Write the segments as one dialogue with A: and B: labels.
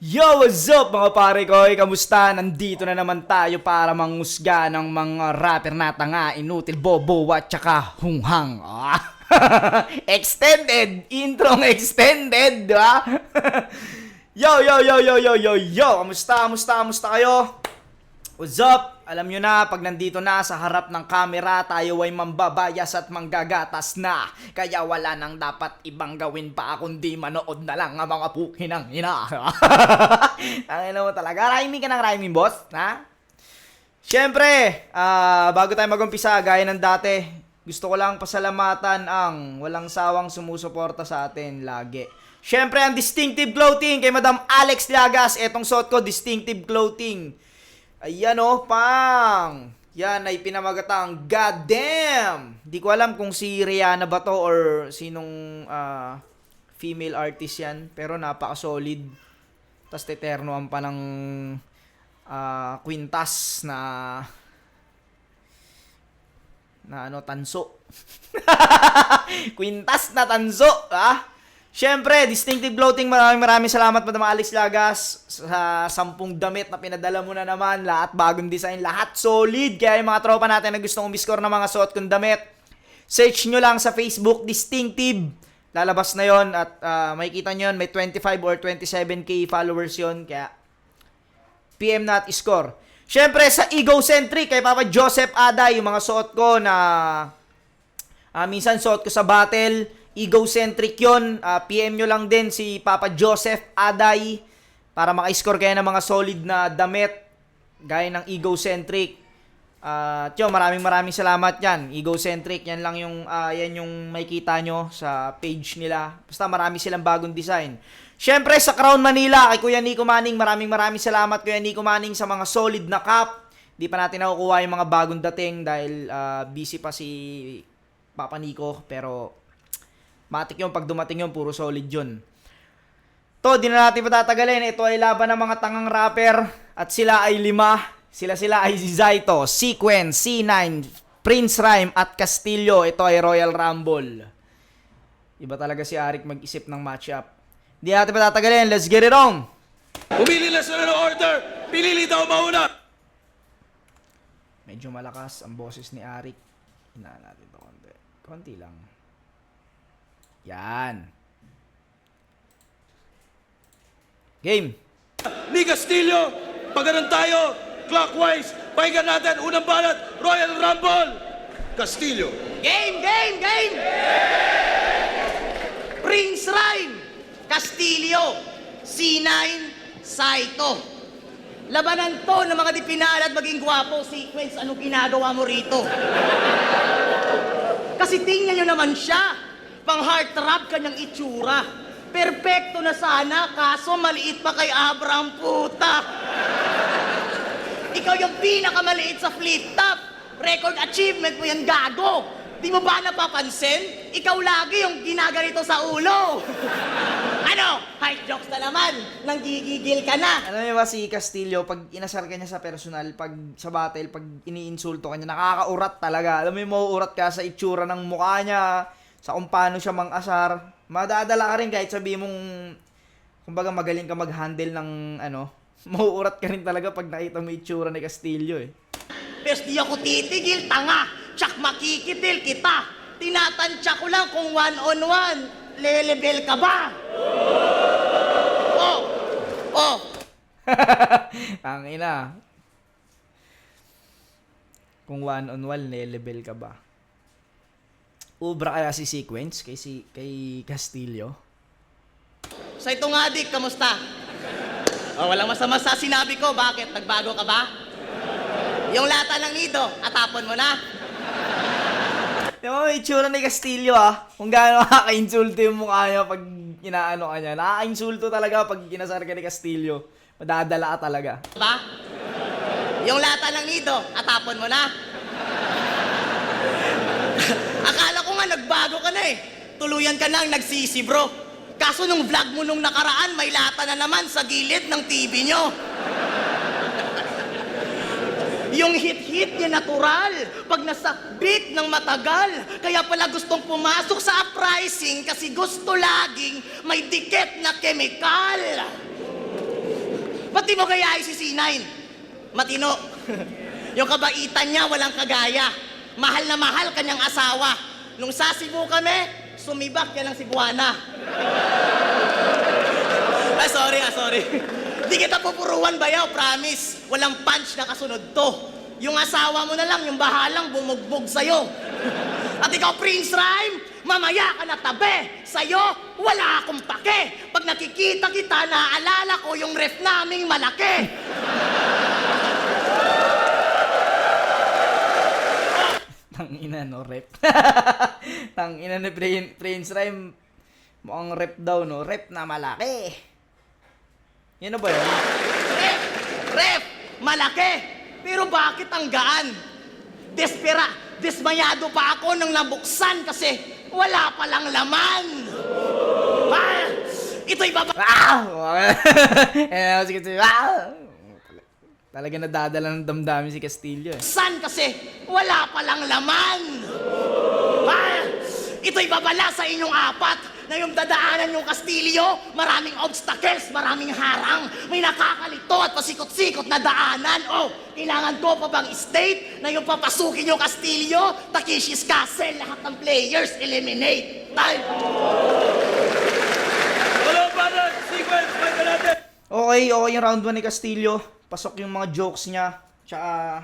A: Yo, what's up mga pare ko? Kamusta? Nandito na naman tayo para mangusga ng mga rapper na tanga, inutil, bobo, at saka hunghang. Extended! Introng extended, di ba? Yo! Kamusta kayo? What's up? Alam nyo na, pag nandito na sa harap ng camera, tayo ay mambabayas at manggagatas na. Kaya wala nang dapat ibang gawin pa kundi manood na lang ang mga pukinang ina. Ang ina mo talaga. Rhyming ka ng rhyming, boss? Ha? Siyempre, bago tayo mag-umpisa, gaya ng dati, gusto ko lang pasalamatan ang walang sawang sumusuporta sa atin lagi. Siyempre, ang Distinctive Clothing kay Madam Alex Llagas. Etong suot ko, Distinctive Clothing. Ayan o, pang! Yan ay pinamagatang goddamn! Di ko alam kung si Rihanna ba to or sinong female artist yan. Pero napaka-solid. Tapos teternoan pa ng kwintas na tanso. Kwintas na tanso, ha? Siyempre, Distinctive Clothing, maraming salamat Madam Alex Llagas sa 10 damit na pinadala mo na naman. Lahat bagong design, lahat solid. Kaya yung mga tropa natin na gustong umiscore ng mga suot kong damit, search nyo lang sa Facebook, Distinctive. Lalabas na yon at makikita nyo yun, may 25 or 27k followers yon. Kaya PM na at score. Siyempre, sa Egocentric, kay Papa Joseph Aday, yung mga suot ko na minsan suot ko sa battle, Egocentric yun. PM nyo lang din si Papa Joseph Aday para maka-score kayo ng mga solid na damit gaya ng Egocentric. Maraming salamat yan. Egocentric, yan lang yung yan yung makikita nyo sa page nila. Basta marami silang bagong design. Siyempre sa Crown Manila kay Kuya Nico Manning, maraming salamat Kuya Nico Manning sa mga solid na cup. Di pa natin nakukuha yung mga bagong dating dahil busy pa si Papa Nico, pero matik yung pag dumating yung puro solid yun. To, di na natin patatagalin. Ito ay laban ng mga tangang rapper at sila ay 5. Sila ay Zaito, Sequence, C9, Prince Rhyme at Castillo. Ito ay Royal Rumble. Iba talaga si Arik mag-isip ng matchup. Di natin patatagalin. Let's get it on!
B: Pumili na sila ng order! Pinili daw mauna!
A: Medyo malakas ang boses ni Arik. Hinaan natin ito konti. Konti lang. Yan. Game.
B: Ni Castillo, pagkaroon tayo, clockwise, pahingan natin, unang balat, Royal Rumble! Castillo.
C: Game! Prince Rhyme, Castillo, C9, Saito. Labanan to ng mga di pinalad maging gwapo. Sequence, anong ginagawa mo rito? Kasi tingnan nyo naman siya. Pang heartthrob kanyang itsura. Perpekto na sana, kaso maliit pa kay Abraham, puta. Ikaw yung pinakamaliit sa flip top. Record achievement mo yan, gago. Di mo ba napapansin? Ikaw lagi yung ginaganito sa ulo. Ano? Height jokes na naman. Nanggigigil ka na.
A: Alam niyo ba si Castillo, pag inasar ka niya sa personal, pag sa battle, pag iniinsulto ka niya, nakakaurat talaga. Alam mo yung mauurat ka sa itsura ng mukha niya, sa kung paano siya mang-asar. Madadala ka rin kahit sabi mong, kumbaga magaling ka mag-handle ng mauurat ka rin talaga pag nakita mo itsura ni Castillo eh.
C: Pero di ako titigil, tanga. Tsak makikitil kita. Tinatansya ko lang kung 1-on-1. Lelevel ka ba? Oh.
A: Ang ina. Kung 1-on-1, level ka ba? Ubra kaya si Sequence kay Castillo?
C: Sa ito nga, Dick, kamusta? Walang masama sa sinabi ko. Bakit? Nagbago ka ba? Yung lata ng nido, atapon mo na.
A: Yung mga itsura ni Castillo kung gaano nakaka-insulto yung mukha niya pag inaano ka niya. Nakaka-insulto talaga pag ginasar ka ni Castillo. Madadala ka talaga.
C: Ba? Yung lata ng nido, atapon mo na. Akala ko nga nagbago ka na eh. Tuluyan ka nang nagsisi, bro. Kaso nung vlog mo nung nakaraan, may lata na naman sa gilid ng TV nyo. Yung hit-hit niya natural. Pag nasa beat ng matagal. Kaya pala gustong pumasok sa uprising kasi gusto laging may dikit na chemical. Ba't di mo gayahin si C9? Matino. Yung kabaitan niya, walang kagaya. Mahal na mahal kanyang asawa. Nung sa Cebu kami, sumibak yan ng Cebuana. Sorry. Di kita pupuruan, bayaw, promise. Walang punch na kasunod to. Yung asawa mo na lang, yung bahalang bumugbog sa'yo. At ikaw, Prince Rhyme, mamaya ka na tabi. Sa'yo, wala akong pake. Pag nakikita kita, naaalala ko yung ref naming malaki.
A: Tangina, no, rep. Tangina ni Prince Rhyme. Mukhang rep daw, no? Rep na malaki. Yan na ba yun?
C: Ref, malaki. Pero bakit ang gaan? Desmayado pa ako nang nabuksan kasi wala palang laman. Ah, ito'y baba...
A: Sige. Talaga nadadala ng damdamin si Castillo, eh.
C: San kasi wala palang laman. Ah, ito'y babala sa inyong apat na yung dadaanan yung Castillo, maraming obstacles, maraming harang, may nakakalito at pasikot-sikot na daanan. Oh, kailangan ko pa bang state na yung papasukin yung Castillo, Takeshi's Castle, lahat ng players, eliminate. Time!
B: Wala pa na, sequence, fight na natin!
A: Okay yung round 1 ni Castillo. Pasok yung mga jokes niya. Tsaka,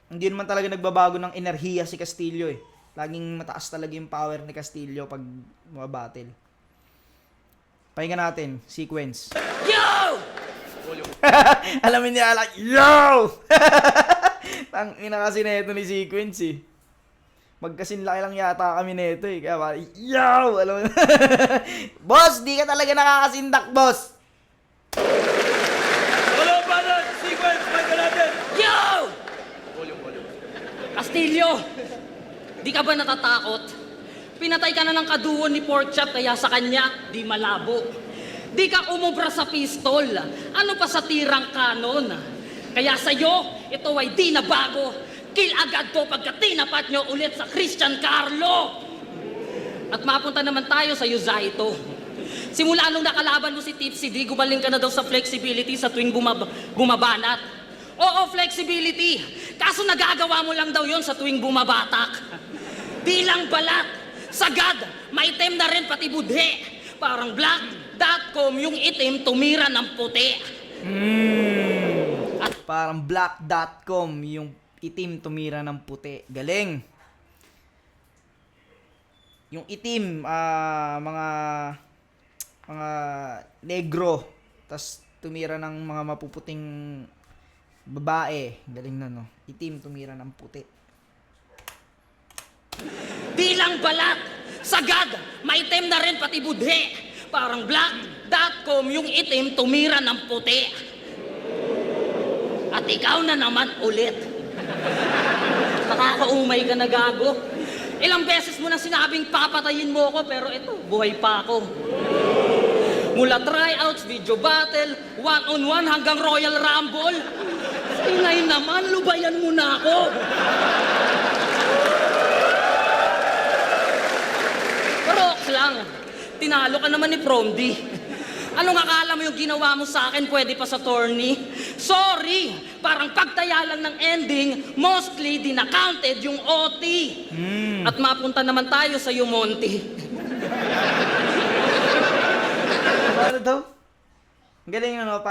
A: hindi naman talaga nagbabago ng enerhiya si Castillo, eh. Laging mataas talaga yung power ni Castillo pag mga battle. Pahinga natin, sequence.
C: Yo!
A: Alamin niya lang, yo! Tangina kasi neto ni sequence, eh. Magkasinlaki lang yata kami neto, eh. Kaya parang, yo! Alam mo boss, di ka talaga nakakasindak, boss!
B: Wala pa na, sequence, fight na natin!
C: Yo!
D: Castillo, di ka ba natatakot? Pinatay ka na ng kaduwon ni Porkchop kaya sa kanya, di malabo. Di ka umubra sa pistol. Ano pa sa tirang kanon? Kaya sa'yo, ito ay di na bago. Kill agad ko pagka tinapat nyo ulit sa Christian Carlo. At mapunta naman tayo sa Yuzaito. Simula nung nakalaban mo si Tipsy D, gumaling ka na daw sa flexibility sa tuwing bumabanat. Oo, flexibility. Kaso nagagawa mo lang daw yon sa tuwing bumabatak. Di lang balat, sagad, maitim na rin pati budhe. Parang black.com yung itim tumira ng puti.
A: Parang black.com yung itim tumira ng puti. Galing. Yung itim, mga negro, tas tumira ng mga mapuputing babae. Galing na, no? Itim tumira ng puti.
D: Di lang balat, sagad, maitim na rin pati budhe. Parang black.com yung itim tumira ng puti. At ikaw na naman ulit. Nakakaumay ka na, gago. Ilang beses mo na sinabing papatayin mo ko, pero ito, buhay pa ako. Mula tryouts, video battle, one-on-one hanggang Royal Rumble. Ingay naman, lubayan mo na ako. Rox lang, tinalo ka naman ni Promdi. Anong akala mo yung ginawa mo sa akin pwede pa sa tourney? Sorry, parang pagtaya lang ng ending, mostly di na-counted yung OT. At mapunta naman tayo sa Yumonte.
A: Ano daw? Ang galing, ano,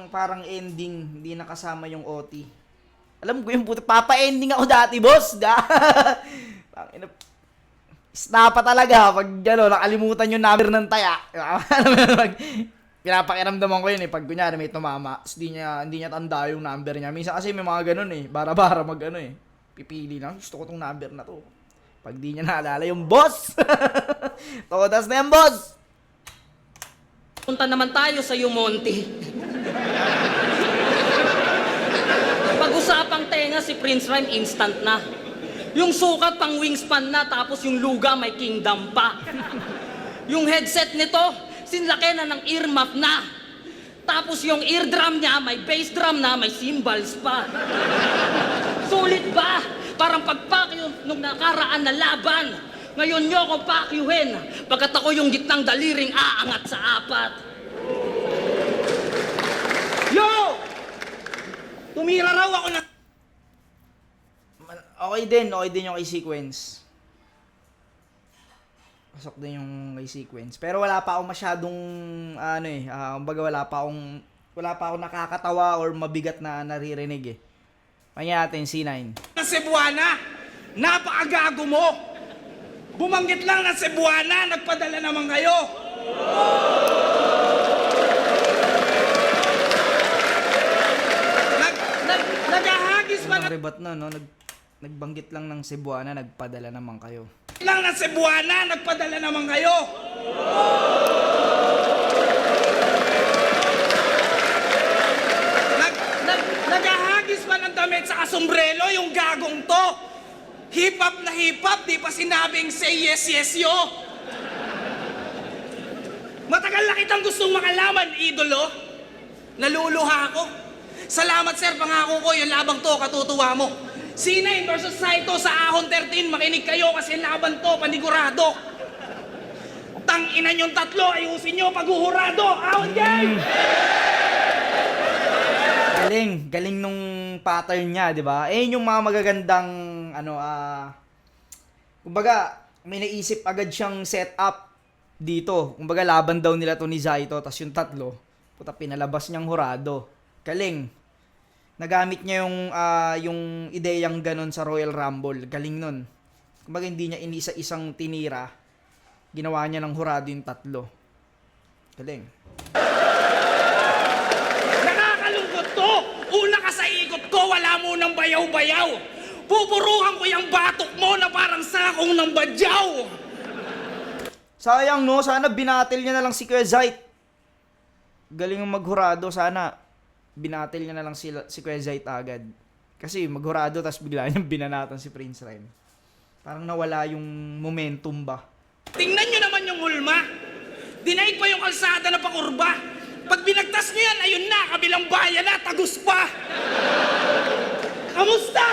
A: parang ending, hindi nakasama yung OT. Alam ko yung puto, papa-ending ako dati, boss. Snapa talaga pag gano'n, nakalimutan yung number ng taya. Pinapakiramdaman ko yun, eh, pag kunyari may tumama, hindi niya tanda yung number niya. Minsan kasi may mga gano'n, eh, bara-bara pipili lang, gusto ko tong number na to. Pag di niya naalala yung boss. Todas na yan, boss.
D: Punta naman tayo sa Yumonte. Pag-usapang tenga si Prince Rhyme, instant na. Yung sukat pang wingspan na, tapos yung luga may kingdom pa. Yung headset nito, sinlaki na ng earmuff na. Tapos yung eardrum niya, may bass drum na, may cymbals pa. Sulit ba? Parang pagpakyo nung nakaraan na laban. Ngayon nyo ako pakyuhin, pagkat ako yung gitnang daliring aangat sa apat.
C: Ikaw ako na...
A: Okay din yung kay sequence. Pasok din yung kay sequence. Pero wala pa akong masyadong, kumbaga wala pa akong nakakatawa or mabigat na naririnig eh. Kanya natin, C9.
C: ng Cebuana. Napakagago mo. Bumanggit lang ng Cebuana, nagpadala naman kayo. Naghahagis pa
A: Ang rebat na, no? Nagbanggit lang ng Cebuana, nagpadala naman kayo.
C: lang ng Cebuana, nagpadala naman kayo. Naghahagis pa ng damit sa kasombrelo yung gagong to. Hip-hop na hip-hop, di pa sinabing say yes, yes, yo. Matagal na kitang gustong makalaman, idolo. Naluluha ako. Salamat, sir, pangako ko, yung labang to, katutuwa mo. C9 versus Saito sa Ahon 13, makinig kayo kasi laban to, panigurado. Tang-ina yung tatlo, ayusin nyo, paghuhurado. Ahon game!
A: Galing nung pattern niya, di ba? Eh, yung mga magagandang, kumbaga, may naisip agad siyang setup dito. Kumbaga, laban daw nila to ni Zaito, tas yung tatlo, puta, pinalabas niyang hurado. Galing. Nagamit niya yung ideyang ganon sa Royal Rumble. Galing nun. Kumbaga, hindi niya inisa-isang tinira. Ginawa niya ng hurado yung tatlo. Galing.
C: Nakakalungkot to! Una ka sa ikot ko, wala mo ng bayaw-bayaw. Pupuruhan ko yung batok mo na parang sakong ng badyaw.
A: Sayang, no? Sana binatil niya na lang si Kuya Zayt. Galing yung maghurado. Sana binatil niya na lang si Kuya Zayt agad. Kasi maghurado, tas bigla niyang binanatan si Prince Rhyme. Parang nawala yung momentum ba?
C: Tingnan nyo naman yung hulma. Dinaig pa yung kalsada na pakurba. Pag binagtas nyo yan, ayun na, kabilang bayan na, tagus pa. Kamusta?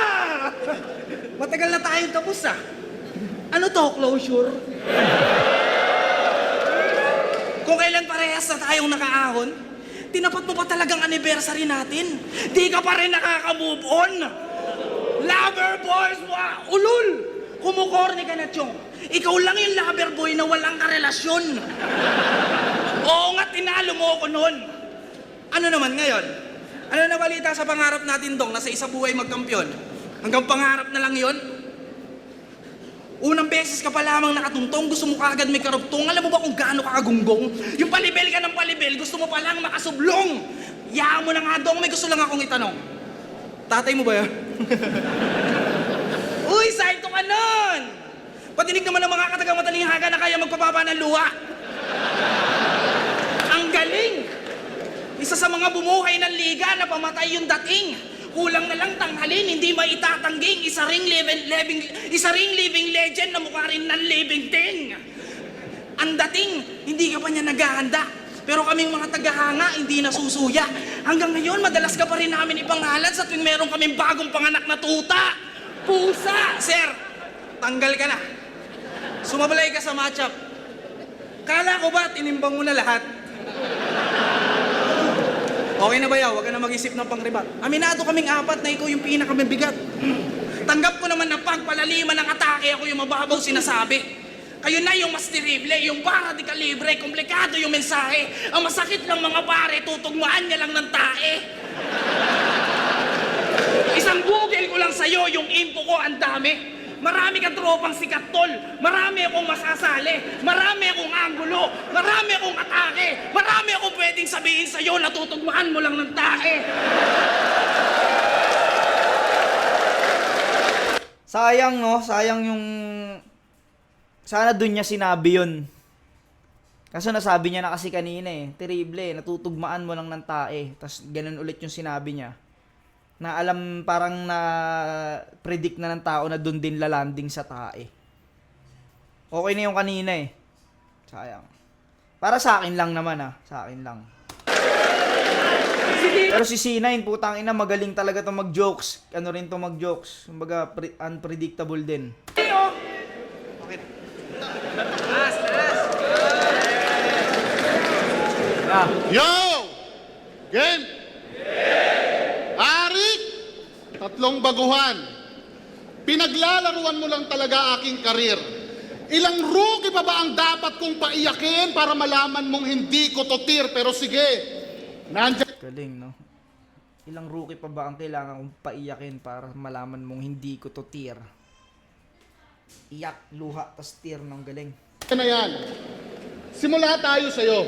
C: Matagal na tayong tapos ah. Ano to, closure? Kung kailan parehas na tayong nakaahon, tinapat mo pa talagang anniversary natin. Di ka pa rin nakaka-move on. Lover boys, ulul! Kumukorni ka na, Chong. Ikaw lang yung lover boy na walang karelasyon. Oo nga, tinalo mo ako noon. Ano naman ngayon? Ano na balita sa pangarap natin, Dong, na sa isang buhay magkampiyon? Hanggang pangarap na lang yon? Unang beses ka pa lamang nakatuntong, gusto mo kaagad may karugtong. Alam mo ba kung gaano ka kagunggong? Yung palibel ka ng palibel, gusto mo pa lang makasublong. Yaan mo na nga, Dong, may gusto lang akong itanong. Tatay mo ba yan? Uy, Saito ka nun! Patinig naman ng mga katagang matalinghaga na kaya magpapapa ng luha. Ang galing! Isa sa mga bumuhay ng liga na pamatay yung dating. Kulang na lang tanghalin, hindi maitatangging. Isa ring living legend na mukha rin ng living thing. Ang dating, hindi ka pa niya naghahanda. Pero kaming mga tagahanga, hindi nasusuya. Hanggang ngayon, madalas ka pa rin namin ipangalan sa tuwing meron kaming bagong panganak na tuta. Pusa! Sir, tanggal ka na. Sumabalay ka sa matchup. Kala ko ba, tinimbang mo na lahat? Okay na ba yaw? Huwag ka na mag-isip ng pangribat. Aminado kaming apat na ikaw yung pinakamabigat. Tanggap ko naman na pagpalaliman ng atake, ako yung mababaw sinasabi. Kayo na yung mas terrible, yung para di kalibre, komplikado yung mensahe. Ang masakit lang mga pare, tutugmaan niya lang ng tae. Isang Google ko lang sa'yo, yung info ko ang dami. Marami kang tropang sikat, tol. Marami akong masasali. Marami akong anggulo. Marami akong atake. Marami akong pwedeng sabihin sa'yo na tutugmaan mo lang ng tae.
A: Sayang, no? Sayang yung... Sana dun niya sinabi yun. Kaso nasabi niya na kasi kanina eh. Terrible eh. Natutugmaan mo lang ng tae. Tapos ganun ulit yung sinabi niya. Na alam parang na predict na ng tao na dun din lalanding sa tae. Okay na yung kanina eh. Sayang. Para sa akin lang naman ah. Sa akin lang. Pero si C9, putang ina, magaling talaga to mag-jokes. Ano rin to mag-jokes. Kumbaga, unpredictable din.
C: Okay.
A: Ah.
E: Yo! Game! Arik! itlong baguhan. Pinaglalaruan mo lang talaga aking karir. Ilang rookie pa ba ang dapat kong paiyakin para malaman mong hindi ko to tier? Pero sige, nandiyan
A: Galing, no? Ilang rookie pa ba ang kailangan kong paiyakin para malaman mong hindi ko to tier? Iyak, luha, tas tier ng galing.
E: na yan. Simula tayo sa'yo.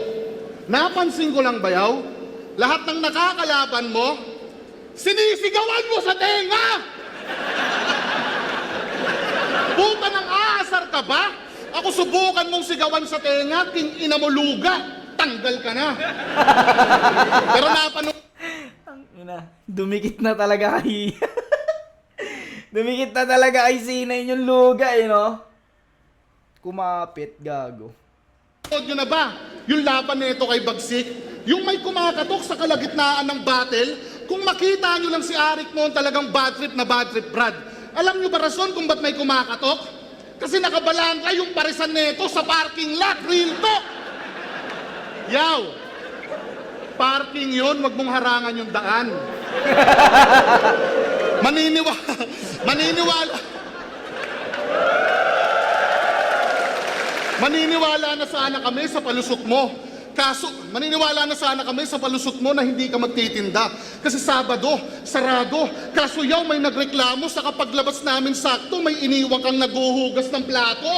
E: Napansin ko lang bayaw, lahat ng nakakalaban mo, sinisigawan mo sa tenga! Puta ng aasar ka ba? Ako subukan mong sigawan sa tenga, king ina mo luga, tanggal ka na. Pero napanood
A: Ang ina, dumikit na talaga kay... dumikit na talaga kay Sinay yung luga, eh, no? Kumapit, gago.
E: nyo na ba yung laban nito kay Bagsik? Yung may kumakatok sa kalagitnaan ng battle, kung makita nyo lang si Arik noon talagang bad trip na bad trip, Brad. Alam nyo ba rason kung ba't may kumakatok? Kasi nakabalangka yung parisan nito sa parking lot, real talk! Yaw! Parking yun, wag mong harangan yung daan. Maniniwala na sana kami sa palusot mo. Maniniwala na sana kami sa palusot mo na hindi ka magtitinda. Kasi Sabado, sarado. Kaso yaw may nagreklamo sa kapaglabas namin sakto, may iniwang kang naguhugas ng plato.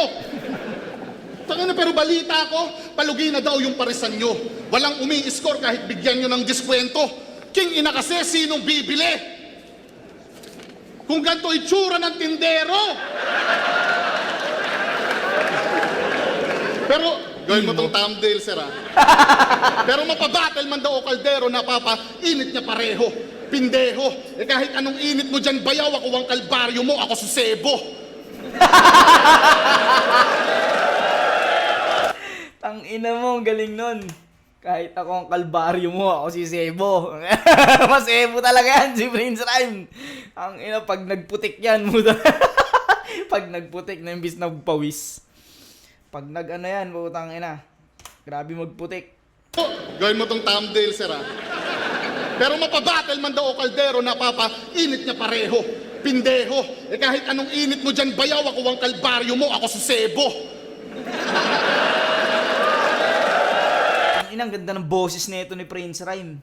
E: Tangina, pero balita ko, palugi na daw yung parisan nyo. Walang umi-score kahit bigyan nyo ng diskwento. King ina kasi, sinong bibili? Kung ganito itsura ng tindero. Pero, gawin mo tong thumbnail, sir, ha? Pero mapabattle man daw o kaldero na init niya pareho. Pindeho. Eh kahit anong init mo dyan, bayaw, ako ang kalbaryo mo, ako susebo.
A: Tang ina mo, ang galing nun. Kahit ako ang kalbaryo mo, ako si Sebo. Mas Sebo talaga yan, si Prince Rhyme. Ang ina, pag nagputik yan, muda. Pag nagputik na imbis nagpawis. Pag nag-ano yan, putang ina. Grabe magputik.
E: Gawin mo tong thumbnail, sir, ha? Pero mapabattle man daw o kaldero na init niya pareho. Pindeho. Eh kahit anong init mo dyan, bayaw, ako ang kalbaryo mo, ako susebo.
A: Ang ina, ang ganda ng boses nito ni Prince Rhyme.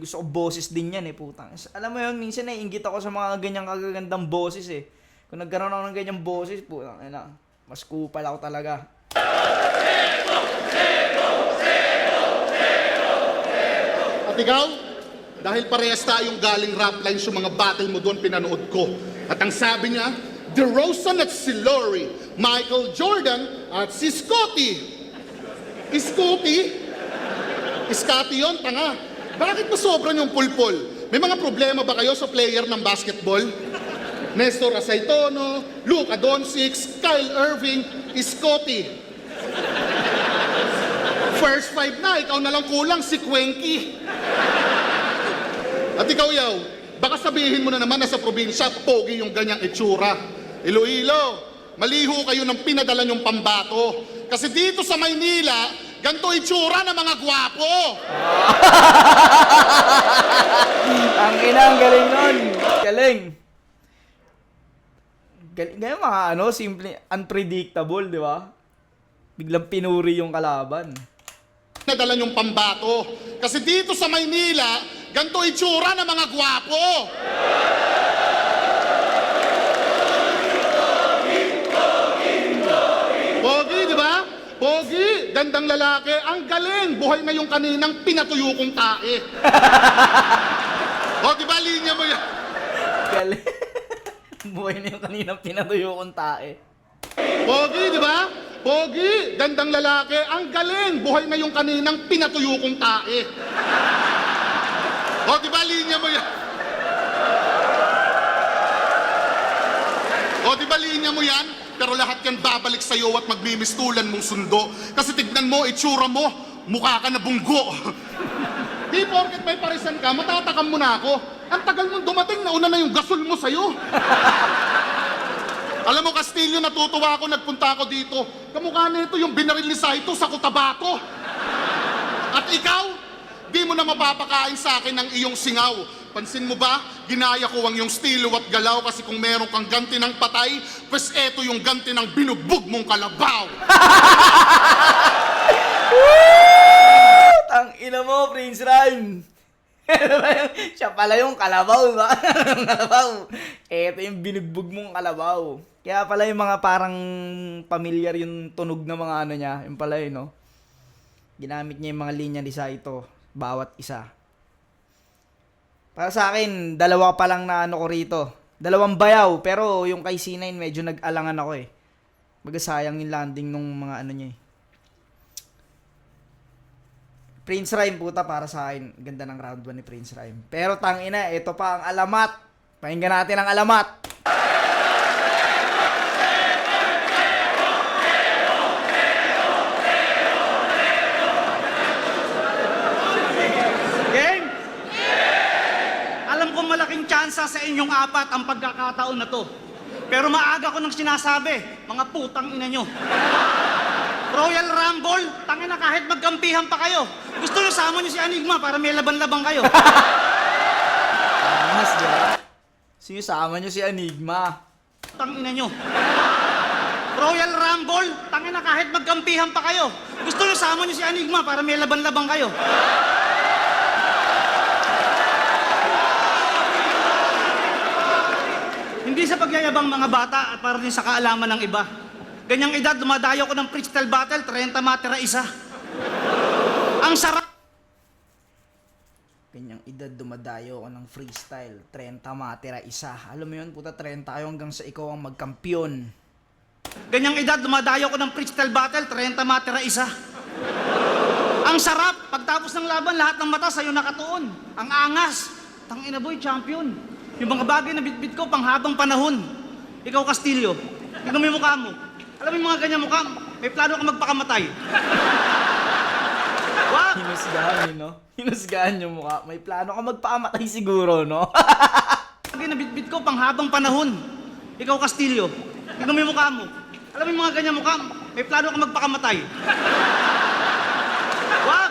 A: Gusto ko boses din yan, eh, putang. Alam mo yun, minsan naiinggit ako sa mga ganyang kagagandang boses, eh. Kung nagkaroon ako ng ganyang boses, putang ina. Mas kupal ako talaga.
E: At ikaw, dahil parehas tayong galing rap lines yung mga battle mo doon, pinanood ko. At ang sabi niya, DeRozan at si Lori, Michael Jordan at si Scottie. Scottie yun, tanga. Bakit ba sobrang yung pulpol? May mga problema ba kayo sa player ng basketball? Nestor Asaitono, Luka Doncic, Kyle Irving, Scottie. First five na, ikaw na lang kulang, si Kwenki. At ikaw, yaw, baka sabihin mo na naman na sa probinsya, pogi yung ganyang itsura. Iloilo, maliho kayo ng pinadala nyong pambato. Kasi dito sa Maynila, ganito itsura ng mga gwapo.
A: Ang ina, ang galing nun. Galing. Ganyan mga simple, unpredictable, di ba? Biglang pinuri yung kalaban.
E: Nadala yung pambato. Kasi dito sa Maynila, ganito itsura ng mga gwapo. Pogi, di ba? Pogi, gandang lalaki, ang galing. Buhay na yung kaninang pinatuyo kong tae. O, di ba, linya mo yan?
A: Galing. Buhay na yung kaninang pinatuyo kong tae.
E: Pogi, di ba? Pogi, gandang lalaki, ang galing. Buhay na yung kaninang pinatuyo kong tae. O, di ba, linya mo yan? O, di ba, linya mo yan? Pero lahat yan babalik sa'yo at magmimistulan mong sundo. Kasi tignan mo, itsura mo, mukha ka na bunggo. Di porket may parisan ka, matatakam mo na ako. Ang tagal mong dumating, nauna na yung gasol mo sa'yo. Alam mo, Castillo, natutuwa ako, nagpunta ako dito. Kamukha nito yung binaril ni Saito sa Cotabato. At ikaw, di mo na mapapakain sa akin ng iyong singaw. Pansin mo ba? Ginaya ko ang iyong estilo at galaw kasi kung meron kang ganti ng patay, pues eto yung ganti ng binugbog mong kalabaw.
A: Tang ina mo, Prince Rhyme. Siya pala yung kalabaw, ba? Kalabaw. Eto yung binugbog mong kalabaw. Kaya pala yung mga parang familiar yung tunog ng mga ano niya. Yung pala yun, no? Ginamit niya yung mga linya ni Saito. Bawat isa. Para sa akin, dalawa pa lang na ano ko rito. Dalawang bayaw. Pero yung kay C9 medyo nag-alangan ako eh. Magasayang yung landing nung mga ano niya eh. Prince Rhyme puta para sa akin. Ganda ng round 1 ni Prince Rhyme. Pero tangina, ito pa ang alamat. Pakinggan natin ang alamat.
F: Game? Alam ko malaking tsansa sa inyong apat ang pagkakataon na to. Pero maaga ko nang sinasabi, mga putang ina nyo. Royal Rumble, tangin na kahit magkampihan pa kayo. Gusto nyo sama nyo si Enigma para may laban-labang kayo.
A: Mas diba? Sinusama nyo si Enigma.
F: Putang ina nyo. Royal Rumble, tangin na kahit magkampihan pa kayo. Gusto nyo sama nyo si Enigma para may laban-labang kayo. Hindi sa pagyayabang mga bata at para din sa kaalaman ng iba. Ganyang edad, dumadayo ko ng freestyle battle, 30 matira isa. Ang sarap.
A: Ganyang edad dumadayo ako ng freestyle. 30 matira isa. Alam mo yun, puta 30 tayo hanggang sa ikaw ang magkampiyon.
F: Ganyang edad, dumadayo ko ng freestyle battle, 30 matira isa. Ang sarap, pagtapos ng laban, lahat ng mata sa'yo nakatuon. Ang angas, tangina boy, champion. Yung mga bagay na bitbit ko, panghabang panahon. Ikaw, Castillo, tignan mo yung mukha mo. Alam mo yung mga ganyan mukha, may plano ka magpakamatay. Wag!
A: Hinusgahan yun, no? Hinusgahan yung mukha. May plano ka magpaamatay siguro, no?
F: Bagay na bitbit ko, panghabang panahon. Ikaw, Castillo, tignan mo yung mukha mo. Alam mo yung mga ganyan mukha, may plano ka magpakamatay. Wag!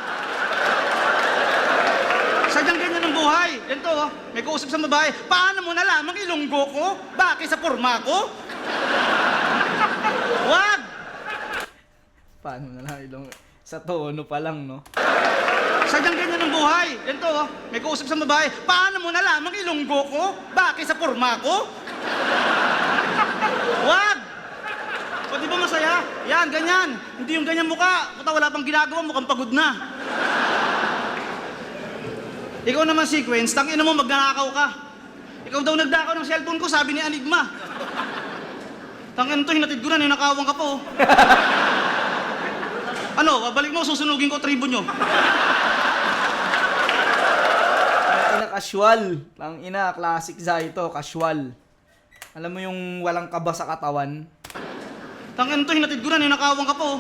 F: Sadyang ganyan ang buhay. Ganito, oh, may kausap sa babae. Paano mo nalamang ilunggo ko? Bakit sa porma ko? Wag!
A: Paano na lang ilong... Sa tono pa lang, no?
F: Sadyang ganyan ang buhay. Ganito, oh, may kausap sa babae. Paano mo nalamang ilunggo ko? Bakit sa porma ko? Wag! O di ba masaya? Yan, ganyan. Hindi yung ganyan mukha. Puta, wala pang ginagawa, mukhang pagod na. Ikaw naman, Sequence, tangina mo, magnanakaw ka. Ikaw daw nagdakaw ng cellphone ko, sabi ni Enigma. Tangin to, hinatid ko na, ninakawan ka po. Ano, babalik mo, susunugin ko tribo nyo.
A: Ina, casual. Lang ina, classic Zaito, casual. Alam mo yung walang kaba sa katawan?
F: Tangin to, hinatid ko na, ninakawan ka po.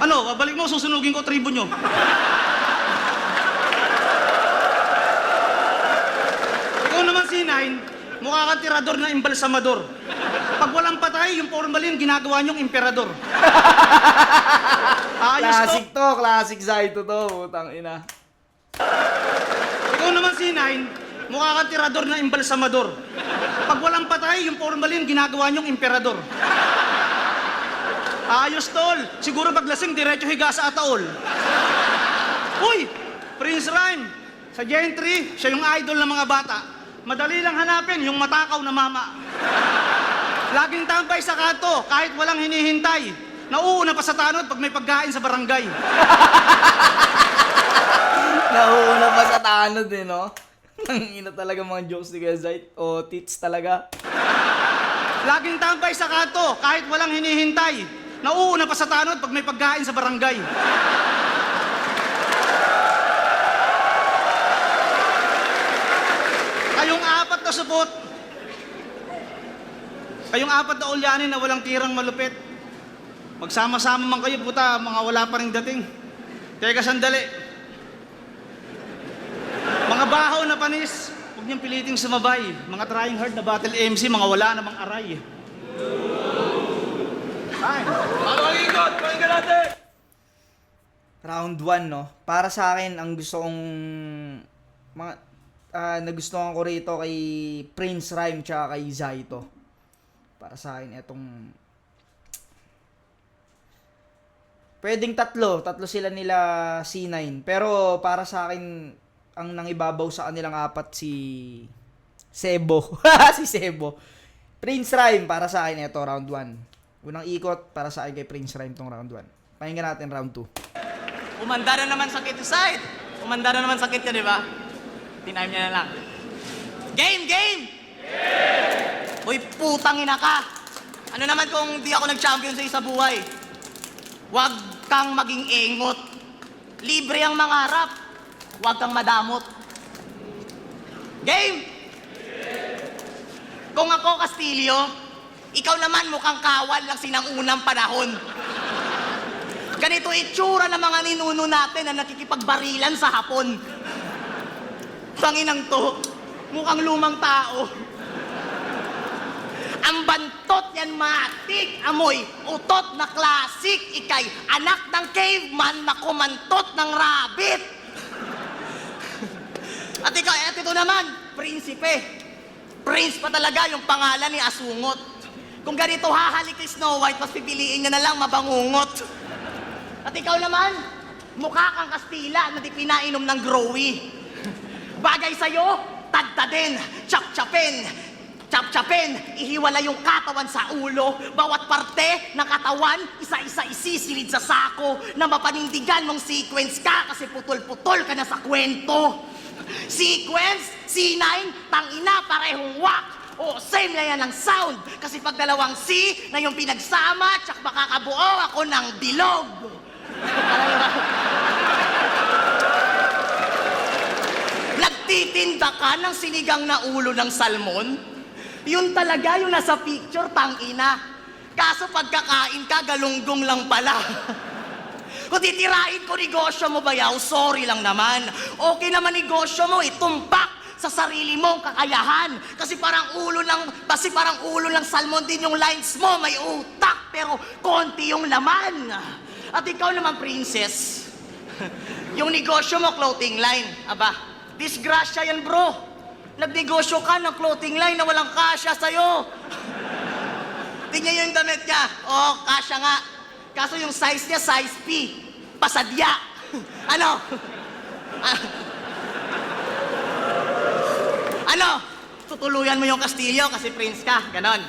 F: Ano, babalik mo, susunugin ko tribo nyo. Ikaw naman, C9, mukha kang tirador na imbalsamador. Pag walang patay, yung formalin, ginagawa niyong emperador. Ayos
A: Classic to, classic Zaito to, putang ina.
F: Ikaw naman, C9, mukha kang tirador na imbalsamador. Pag walang patay, yung formalin, ginagawa niyong emperador. Ayos, tol. Siguro paglasing, diretso higa sa ataol. Uy! Prince Rhyme, sa Gentry, siya yung idol ng mga bata. Madali lang hanapin yung matakaw na mama. Laging tambay sa kanto, kahit walang hinihintay. Nauuna pa sa tanod pag may pagkain sa barangay.
A: Nauuna pa sa tanod eh, no? Ang ina talaga mga jokes ni Kuya Zait. O, tits talaga.
F: Laging tambay sa kanto, kahit walang hinihintay. Nauuna pa sa tanod pag may pagkain sa barangay. Kayong apat na supot. Kayong apat na ulyanin na walang tirang malupit. Magsama-sama man kayo, puta, mga wala pa ring dating. Teka, sandali. Mga bahaw na panis, huwag niyong piliting sumabay. Mga trying hard na battle MC, mga wala namang aray. Fine.
B: Paano ang ikot? Pakinggan natin!
A: Round 1, no? Para sa akin, ang gusto kong mga nagustuhan ko rito kay Prince Rhyme tsaka kay Zaito. Para sa akin etong pwedeng tatlo sila nila C9. Pero para sa akin ang nangibabaw sa kanilang apat si Sebo. Si Sebo. Prince Rhyme para sa akin ito round 1. Unang ikot para sa akin kay Prince Rhyme tong round 1. Pakinggan natin round 2.
C: Umanda na naman sakit yung side. Umanda na naman sakit niya, di ba? Tinime niya na lang. Game! Uy, putang ina ka! Ano naman kung di ako nag-champion sa isa buhay? Huwag kang maging engot. Libre ang mangarap. Huwag kang madamot. Game! Kung ako, Castillo, ikaw naman mukhang kawal lang sinang unang panahon. Ganito itsura ng mga ninuno natin na nakikipagbarilan sa hapon. Tanginang to, mukhang lumang tao. Ang bantot yan matik, amoy, utot na classic. Ikay, anak ng caveman na kumantot ng rabbit. At ikaw, ito naman, prinsipe. Prince pa talaga yung pangalan ni Asungot. Kung ganito hahalik kay Snow White, mas pipiliin niya na lang mabangungot. At ikaw naman, mukha kang Kastila na di pinainom ng Growy. Bagay sa'yo, tadtadin, chap-chapin, ihiwala yung katawan sa ulo. Bawat parte ng katawan, isa-isa isisilid sa sako na mapanindigan mong sequence ka kasi putol-putol ka na sa kwento. Sequence, C9, tangina, parehong wak. O, same na yan ang sound. Kasi pag dalawang C na yung pinagsama, tsak makakabuo ako ng bilog. Nagtitinda ka ng sinigang na ulo ng salmon? Yun talaga yung nasa picture, tangina. Kaso pagkakain ka, galunggong lang pala. Kung titirahin ko negosyo mo, bayaw, sorry lang naman. Okay naman negosyo mo, itumpak sa sarili mong kakayahan. Kasi parang ulo ng salmon din yung lines mo, may utak, pero konti yung laman. At ikaw naman, princess, yung negosyo mo, clothing line. Aba, disgrasya yan, bro. Nagnegosyo ka ng clothing line na walang kasya sa'yo. Tingnan niyo yung damit niya. Oh, kasya nga. Kaso yung size niya, size P. Pasadya. Ano? Ano? Tutuluyan mo yung Castillo kasi prince ka. Ganon.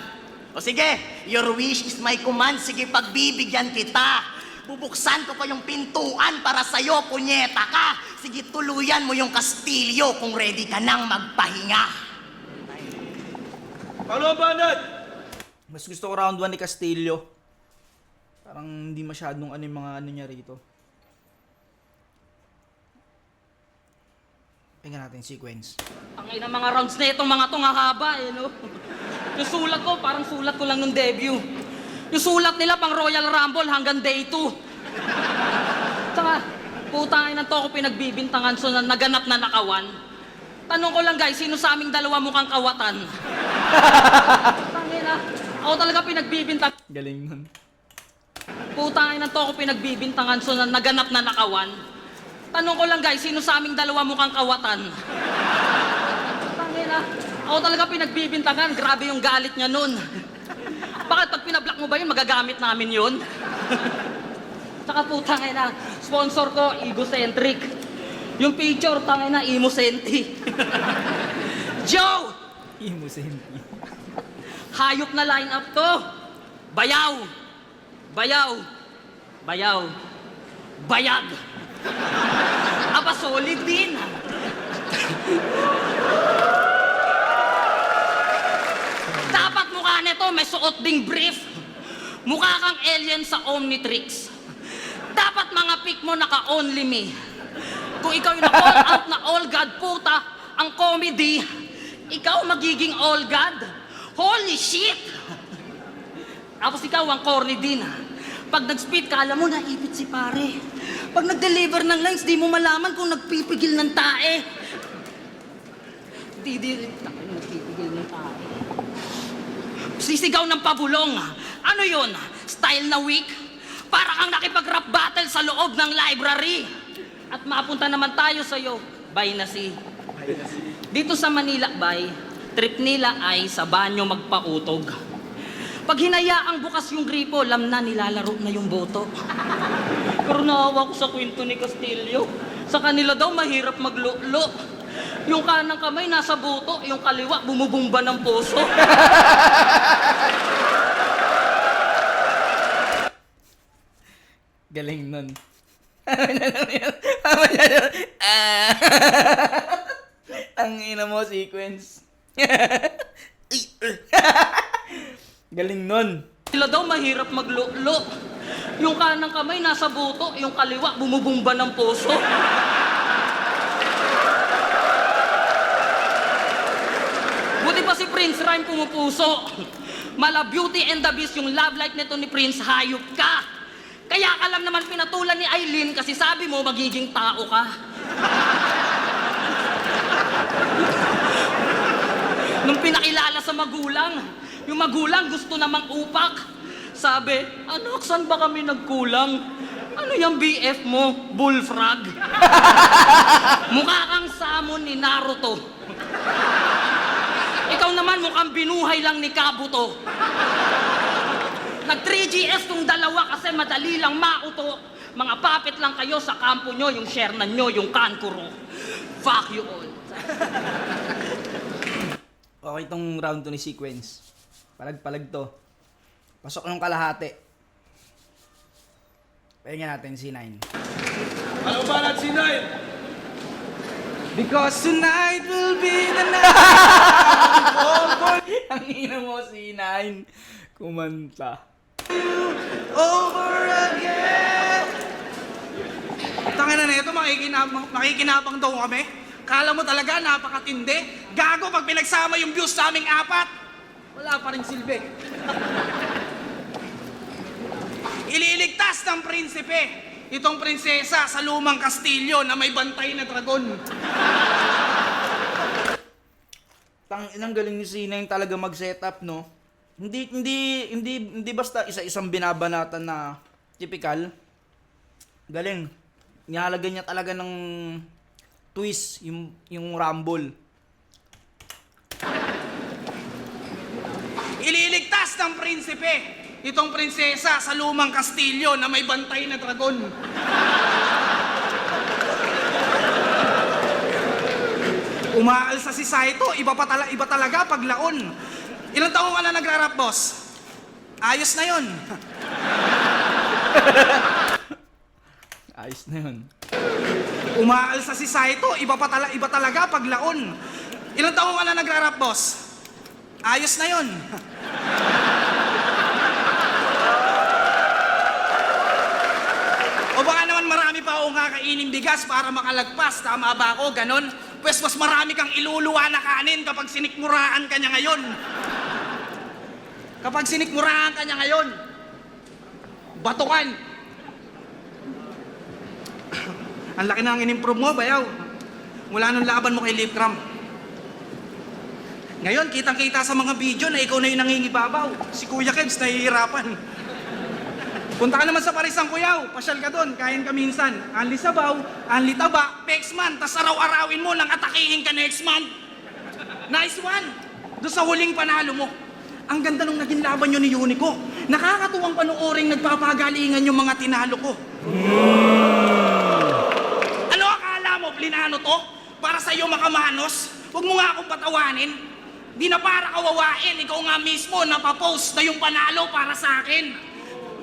C: O sige, your wish is my command. Sige, pagbibigyan kita. Bubuksan ko pa yung pintuan para sa'yo, punyeta ka. Sige, tuluyan mo yung Castillo kung ready ka nang magpahinga.
B: Paolo Banat!
A: Mas gusto ko round 1 ni Castillo. Parang hindi masyadong ano yung mga ano niya rito. Tingnan natin sequence.
D: Ang ina mga rounds na itong mga to, nga haba eh, no? Yung sulat ko, parang sulat ko lang nung debut. Yung sulat nila pang Royal Rumble hanggang day 2. Tsaka, putangin na to ako pinagbibintangan so na naganap na nakawan. Tanong ko lang guys, sino sa aming dalawa mukhang kawatan? Putangin na, ako talaga pinagbibintangan.
A: Galing nun.
D: Putangin na to ako pinagbibintangan so na naganap na nakawan. Tanong ko lang guys, sino sa aming dalawa mukhang kawatan? Putangin na, ako talaga pinagbibintangan, grabe yung galit niya nun. Bakit pag pinablock mo ba yun, magagamit namin yun? Tsaka putangin na, sponsor ko, egocentric. Yung picture, tangin na, emosenti. Joe!
A: Imusenti.
D: Hayop na line-up to. Bayaw. Bayaw. Bayaw. Bayag. Aba, solid din. Dapat mukha nito may suot ding brief. Mukha kang alien sa Omnitrix. Dapat mga pick mo naka-only me. Kung ikaw yung na-all out na all God, puta, ang comedy, ikaw magiging all God. Holy shit! Tapos ikaw ang corny din. Pag nag-spit ka, alam mo, naipit si pare. Pag nag-deliver ng lines, di mo malaman kung nagpipigil ng tae. Nagpipigil ng tae. Sisigaw ng pabulong. Ano yun? Style na weak? Para kang nakipag-rap battle sa loob ng library. At mapunta naman tayo sa'yo, by na si Dito sa Manila Bay, trip nila ay sa banyo magpautog. Pag hinayaang bukas yung gripo, alam na nilalaro na yung boto. Pero naawa ko sa kwento ni Castillo. Sa kanila daw mahirap maglulo. Yung kanang kamay nasa boto, yung kaliwa bumubumba ng puso.
A: Galing nun. Ang ina mo, sequence. Galing nun.
D: Sila daw mahirap maglulo. Yung kanang kamay nasa buto, yung kaliwa bumubumba ng puso. Buti pa si Prince Rhyme pumupuso. Mala Beauty and the Beast yung love life nito ni Prince, hayop ka. Kaya ka lang naman pinatulan ni Aileen kasi sabi mo magiging tao ka. Nung pinakilala sa magulang, yung magulang gusto namang upak. Sabi, anak, saan ba kami nagkulang? Ano yung BF mo? Bullfrog? Mukha kang samon ni Naruto. Ikaw naman mukhang binuhay lang ni Kabuto. Nag 3GS tong dalawa kasi madali lang mauto. Mga puppet lang kayo sa kampo nyo, yung Shernan nyo, yung Kankuro. Fuck you all.
A: Okay tong round 2 ni sequence. Palag-palag to. Pasok yung kalahati. Pahinga natin si 9.
B: Ano ba natin si Nine?
F: Because tonight will be the night.
A: Ang ina mo si 9. Kumanta.
F: Over again. Tangina na ito, makikinabang daw kami. Kala mo talaga napakatindi. Gago pag pinagsama yung views sa aming apat. Wala pa rin silbi. Ililigtas ng prinsipe itong prinsesa sa lumang kastilyo na may bantay na dragon.
A: Inang galing ni C9 talaga mag-setup, no? Hindi basta isa-isang binabanatan na typical. Galing. Nilalagyan niya talaga ng twist yung rumble.
F: Ililigtas ng prinsipe itong prinsesa sa lumang kastilyo na may bantay na dragon. Umaalsa si Saito, iba talaga paglaon. Ilang taong ka na nagra-rap, boss? Ayos na yun.
A: Ayos na yun.
F: Umaalsa si Saito, iba talaga paglaon. Ilang taong ka na nagra-rap, boss? Ayos na yun. O baka naman marami pa akong kakainin bigas para makalagpas. Tama ba ako? Ganon? Pues mas marami kang iluluwa na kanin kapag sinikmuraan ka niya ngayon. Kapag sinikmuraan ka niya ngayon, batukan. Ang laki na ang in-improve mo, bayaw. Mula nung laban mo kay Lip Cram. Ngayon, kitang-kita sa mga video na ikaw na yung nangingibabaw. Si Kuya Kebs nahihirapan. Punta ka naman sa Parisang Kuyaw, pasyal ka doon, kain ka minsan. Anli sabaw, anli taba, next month, tas araw-arawin mo nang atakihin ka next month. Nice one! Doon sa huling panalo mo. Ang ganda nung naging laban nyo ni Unico. Nakakatuwang panooring nagpapagalingan yung mga tinalo ko. Ano akala mo, plinano to? Para sa'yo makamanos? Huwag mo nga akong patawanin. Di na para kawawain, ikaw nga mismo napapost na yung panalo para sa akin.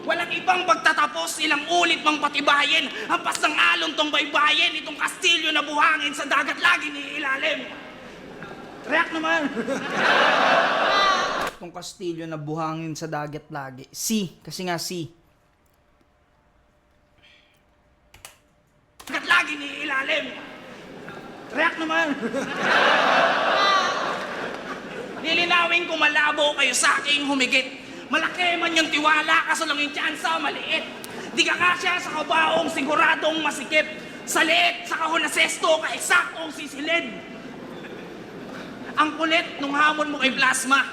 F: Walang ibang pagtatapos, ilang ulit mang patibayin. Hampas ng alon tong baybayin, itong kastilyo na buhangin sa dagat lagi ni ilalim. React naman.
A: Itong kastilyo na buhangin sa dagat lagi. Kasi nga sea.
F: Dagat lagi ni ilalim. React naman. Lilinawin ko malabo kayo sa aking humigit. Malaki man yung tiwala, kaso lang yung tsansa maliit. Di ka kasya sa kabaong siguradong masikip. Sa liit, sa kahon na sesto, ka-eksaktong sisilid. Ang kulit nung hamon mo kay Plasma.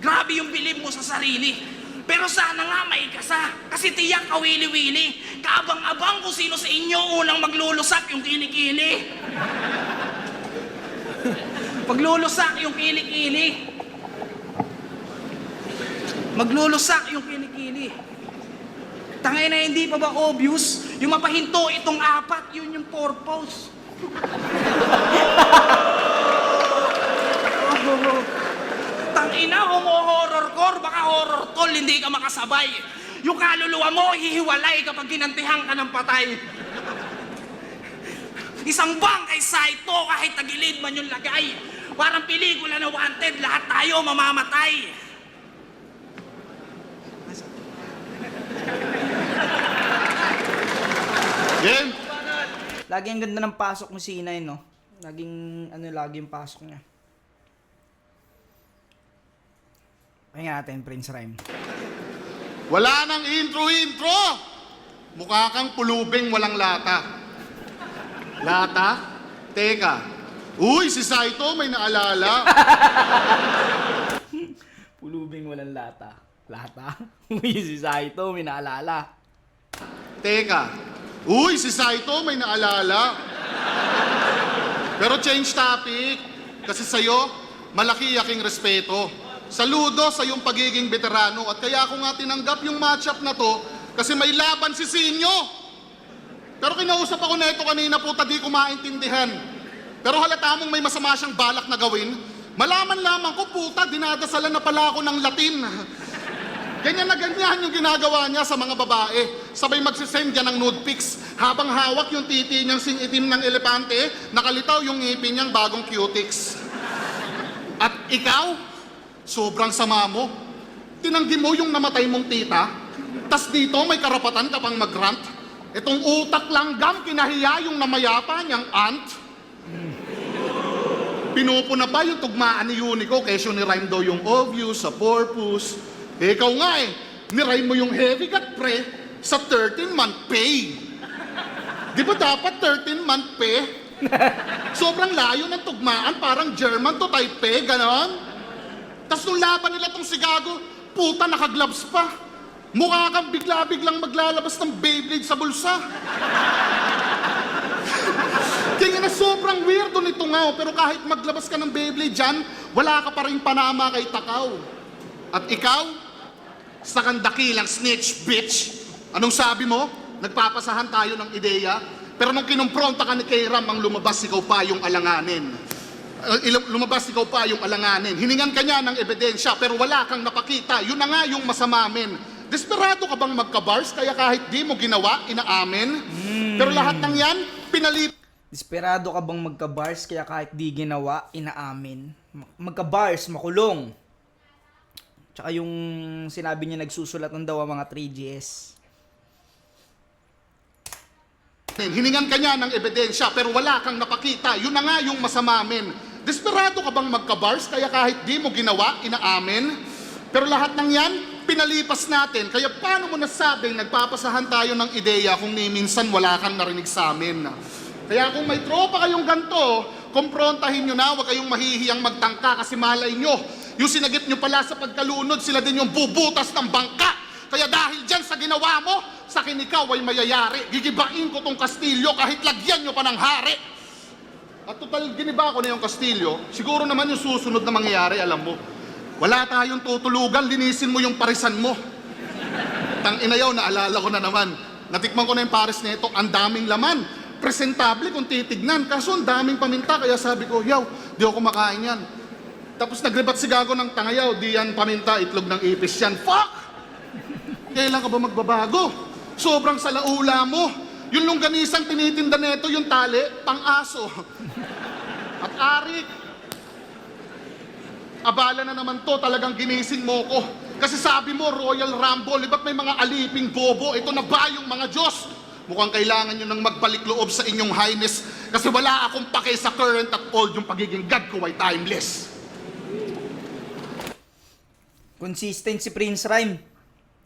F: Grabe yung bilib mo sa sarili. Pero sana nga may kasa, kasi tiyak kawili-wili. Kaabang-abang kung sino sa inyo unang maglulusak yung kilikili. Maglulusak yung kilikili. Maglulusak yung kilikili. Tangay na hindi pa ba obvious? Yung mapahinto itong apat, yun yung purpose. Tangina, horror core, baka horror tol, hindi ka makasabay. Yung kaluluwa mo, hihiwalay kapag ginantihan ka ng patay. Isang bangkay Saito, kahit tagilid man yung lagay. Parang pelikula na Wanted, lahat tayo mamamatay.
E: Game!
A: Lagi ang ganda ng pasok mo si Inay, no? Lagi yung pasok niya. Pahinga natin, Prince Rhyme.
E: Wala nang intro! Mukha kang pulubing walang lata. Lata? Teka. Uy, si Saito may naalala.
A: Pulubing walang lata. Lata? Uy, si Saito, may naalala.
E: Teka. Uy, si Saito may naalala. Pero change topic. Kasi sa'yo, malaki aking respeto. Saludo sa iyong pagiging veterano. At kaya ako nga tinanggap yung matchup na to kasi may laban si Sinyo. Pero kinausap ako na ito kanina, puta, di ko maintindihan. Pero halata mong may masama siyang balak na gawin. Malaman lamang ko, puta, dinadasalan na pala ako ng Latin. Ganyan na ganyan yung ginagawa niya sa mga babae. Sabay magsisend niya ng nude pics. Habang hawak yung titi niyang sing-itim ng elepante, nakalitaw yung ngipin niyang bagong cutics. At ikaw, sobrang sama mo. Tinanggi mo yung namatay mong tita, tas dito may karapatan ka pang mag-rant. Itong utak langgam, kinahiya yung namayapa niyang aunt. Pinupuna pa yung tugmaan ni Unico, kesyo ni-rhyme daw yung obvious sa purpose. Ikaw nga ni-rhyme mo yung heavy cut pre sa 13-month pay. Di ba dapat 13-month pay? Sobrang layo ng tugmaan, parang German to Taipei, ganon. Tas nung laban nila tong si Gago, puta, naka-gloves pa. Mukha kang bigla-biglang maglalabas ng Beyblade sa bulsa. Kaya na sobrang weirdo nito nga, pero kahit maglabas ka ng Beyblade dyan, wala ka pa rin panama kay Takaw. At ikaw, sa kandakilang snitch, bitch, anong sabi mo? Nagpapasahan tayo ng ideya, pero nung kinumpronta ka ni Kayram, ang lumabas ikaw pa yung alanganin. Lumabas ikaw pa yung alanganin. Hiningan ka niya ng ebidensya, pero wala kang napakita. Yun na nga yung masama men. Desperado ka bang magka-bars, kaya kahit di mo ginawa, inaamin? Pero lahat ng yan, pinalip.
A: Desperado ka bang magka-bars kaya kahit di ginawa, inaamin? Magka-bars, makulong. Tsaka yung sinabi niya nagsusulat ng daw ang mga 3GS.
E: Hiningan ka niya ng ebidensya, pero wala kang napakita. Yun na nga yung masama men. Desperado ka bang magka-bars, kaya kahit di mo ginawa, inaamin? Pero lahat ng yan, pinalipas natin. Kaya paano mo nasabing nagpapasahan tayo ng ideya kung ni minsan wala kang narinig sa amin? Kaya kung may tropa kayong ganto, kumprontahin nyo na, huwag kayong mahihiyang magtangka kasi malay nyo. Yung sinagip nyo pala sa pagkalunod, sila din yung bubutas ng bangka. Kaya dahil dyan sa ginawa mo, sa akin ikaw ay mayayari. Gigibain ko tong kastilyo kahit lagyan nyo pa ng hari. At total, giniba ko na yung kastilyo, siguro naman yung susunod na mangyayari, alam mo. Wala tayong tutulugan, linisin mo yung parisan mo. Tang-inayaw, naalala ko na naman. Natikman ko na yung pares nito, ang daming laman. Presentable kung titignan, kaso ang daming paminta, kaya sabi ko, yaw, di ako kumakain yan. Tapos nagribat si Gago ng tangayaw, di yan paminta, itlog ng ipis yan. Fuck! Kailan ka ba magbabago? Sobrang salaula mo. Yung longganisang tinitinda neto, yung tali, pang-aso. At Arik, abala na naman to, talagang ginising mo ko. Kasi sabi mo, Royal Rumble, ba't may mga aliping bobo? Ito na ba yung mga Diyos? Mukhang kailangan nyo nang magbalik loob sa inyong highness kasi wala akong pake sa current at old, yung pagiging God ko ay timeless.
A: Consistent si Prince Rhyme.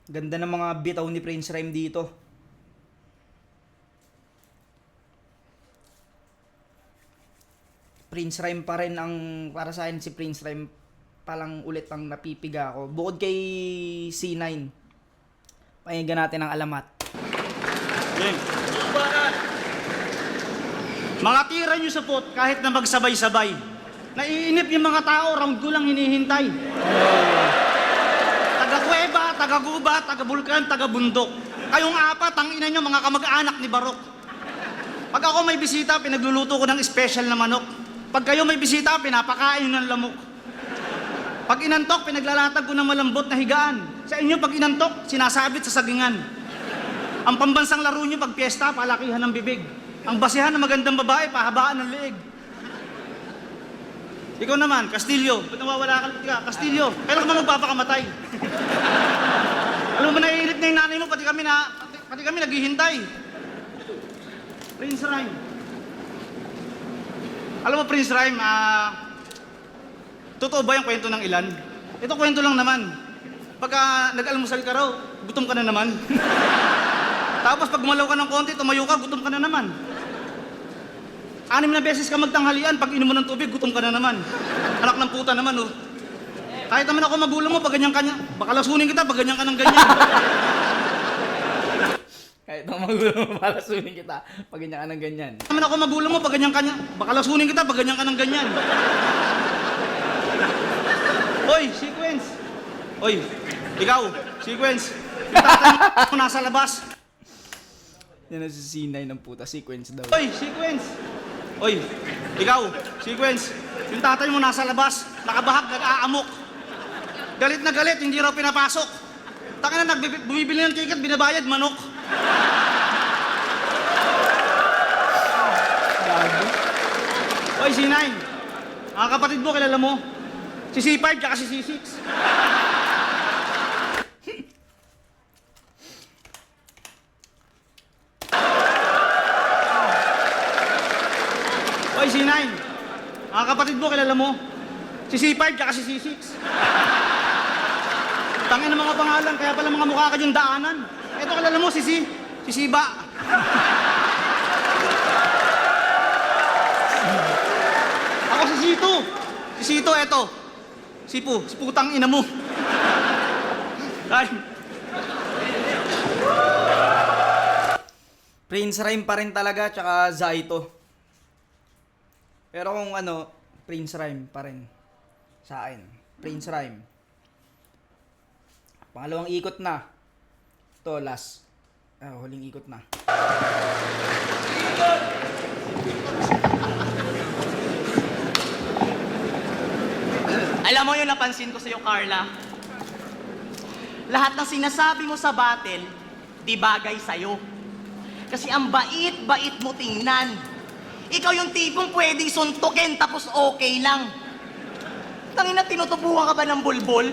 A: Ganda ng mga bitaw ni Prince Rhyme dito. Prince Rhyme pa rin ang, para sa akin si Prince Rhyme palang ulit ang napipiga ako. Bukod kay C9. Pakinggan natin ang alamat.
F: Mga tira nyo sa pot kahit na magsabay-sabay. Naiinip yung mga tao, round ko lang hinihintay. Taga-kuweba, taga-gubat, taga-bulkan, taga-bundok. Kayong apat, ang ina nyo, mga kamag-anak ni Barok. Pag ako may bisita, pinagluluto ko ng special na manok. Pag kayo may bisita, pinapakain ng lamok. Pag inantok, pinaglalatag ko ng malambot na higaan. Sa inyo, pag inantok, sinasabit sa sagingan. Ang pambansang laro nyo pag piyesta, palakihan ng bibig. Ang basihan ng magandang babae, pahabaan ng leeg. Ikaw naman, Castillo, ba't nawawala ka? Castillo, kailan ka ba magpapakamatay? Alam mo ba, naiinip na yung nanay mo, pati kami naghihintay. Prince Rhyme. Alam mo, Prince Rhyme, totoo ba yung kwento ng ilan? Ito kwento lang naman. Pagka nag-almusal ka raw, gutom ka na naman. Tapos pag gumalaw ka ng konti, tumayo ka, gutom ka na naman. 6 na beses ka magtanghalian, pag inom mo ng tubig, gutom ka na naman. Anak ng puta naman, oh. Kahit naman ako magulang mo, pag ganyan ka niya, baka lasunin kita, pag ganyan ka ng ganyan.
A: Kahit ang magulo mo, palasunin kita pag ganyan ka ng ganyan.
F: Kahit naman ako magulang mo, pag ganyan ka niya, baka lasunin kita, pag ganyan ka ng ganyan. Hoy, sequence! Hoy, ikaw, sequence! Yung tatay mo nasa labas.
A: Yan ang sisinay ng puta, sequence daw.
F: Hoy, sequence! Hoy, ikaw, sequence! Yung tatay mo nasa labas, nakabahag, nag-aamok. Galit na galit, hindi raw pinapasok. Taka na, bumibili ng ticket, binabayad, manok.
A: Gago.
F: Hoy, C9, mga kapatid mo, kilala mo? Si C5, tsaka si C6. Hoy, C9, mga kapatid mo, kilala mo? Si C5, tsaka si C6. Tangin ng mga pangalan, kaya pala mga mukha kayong daanan. Eto, kilala mo, si Siba. Ako si Sito. Si Sito, eto. Si putang ina mo. Ay.
A: Prince Rhyme pa rin talaga, tsaka Zaito. Pero kung ano, Prince Rhyme pa rin. Sa akin. Prince Rhyme. Pangalawang ikot na. Ito, last. Huling ikot na.
C: Alam mo yung napansin ko sa'yo, Carla? Lahat ng sinasabi mo sa battle, di bagay sa'yo. Kasi ang bait-bait mo tingnan. Ikaw yung tipong pwedeng suntukin tapos okay lang. Tangina, tinutubuhan ka ba ng bulbol?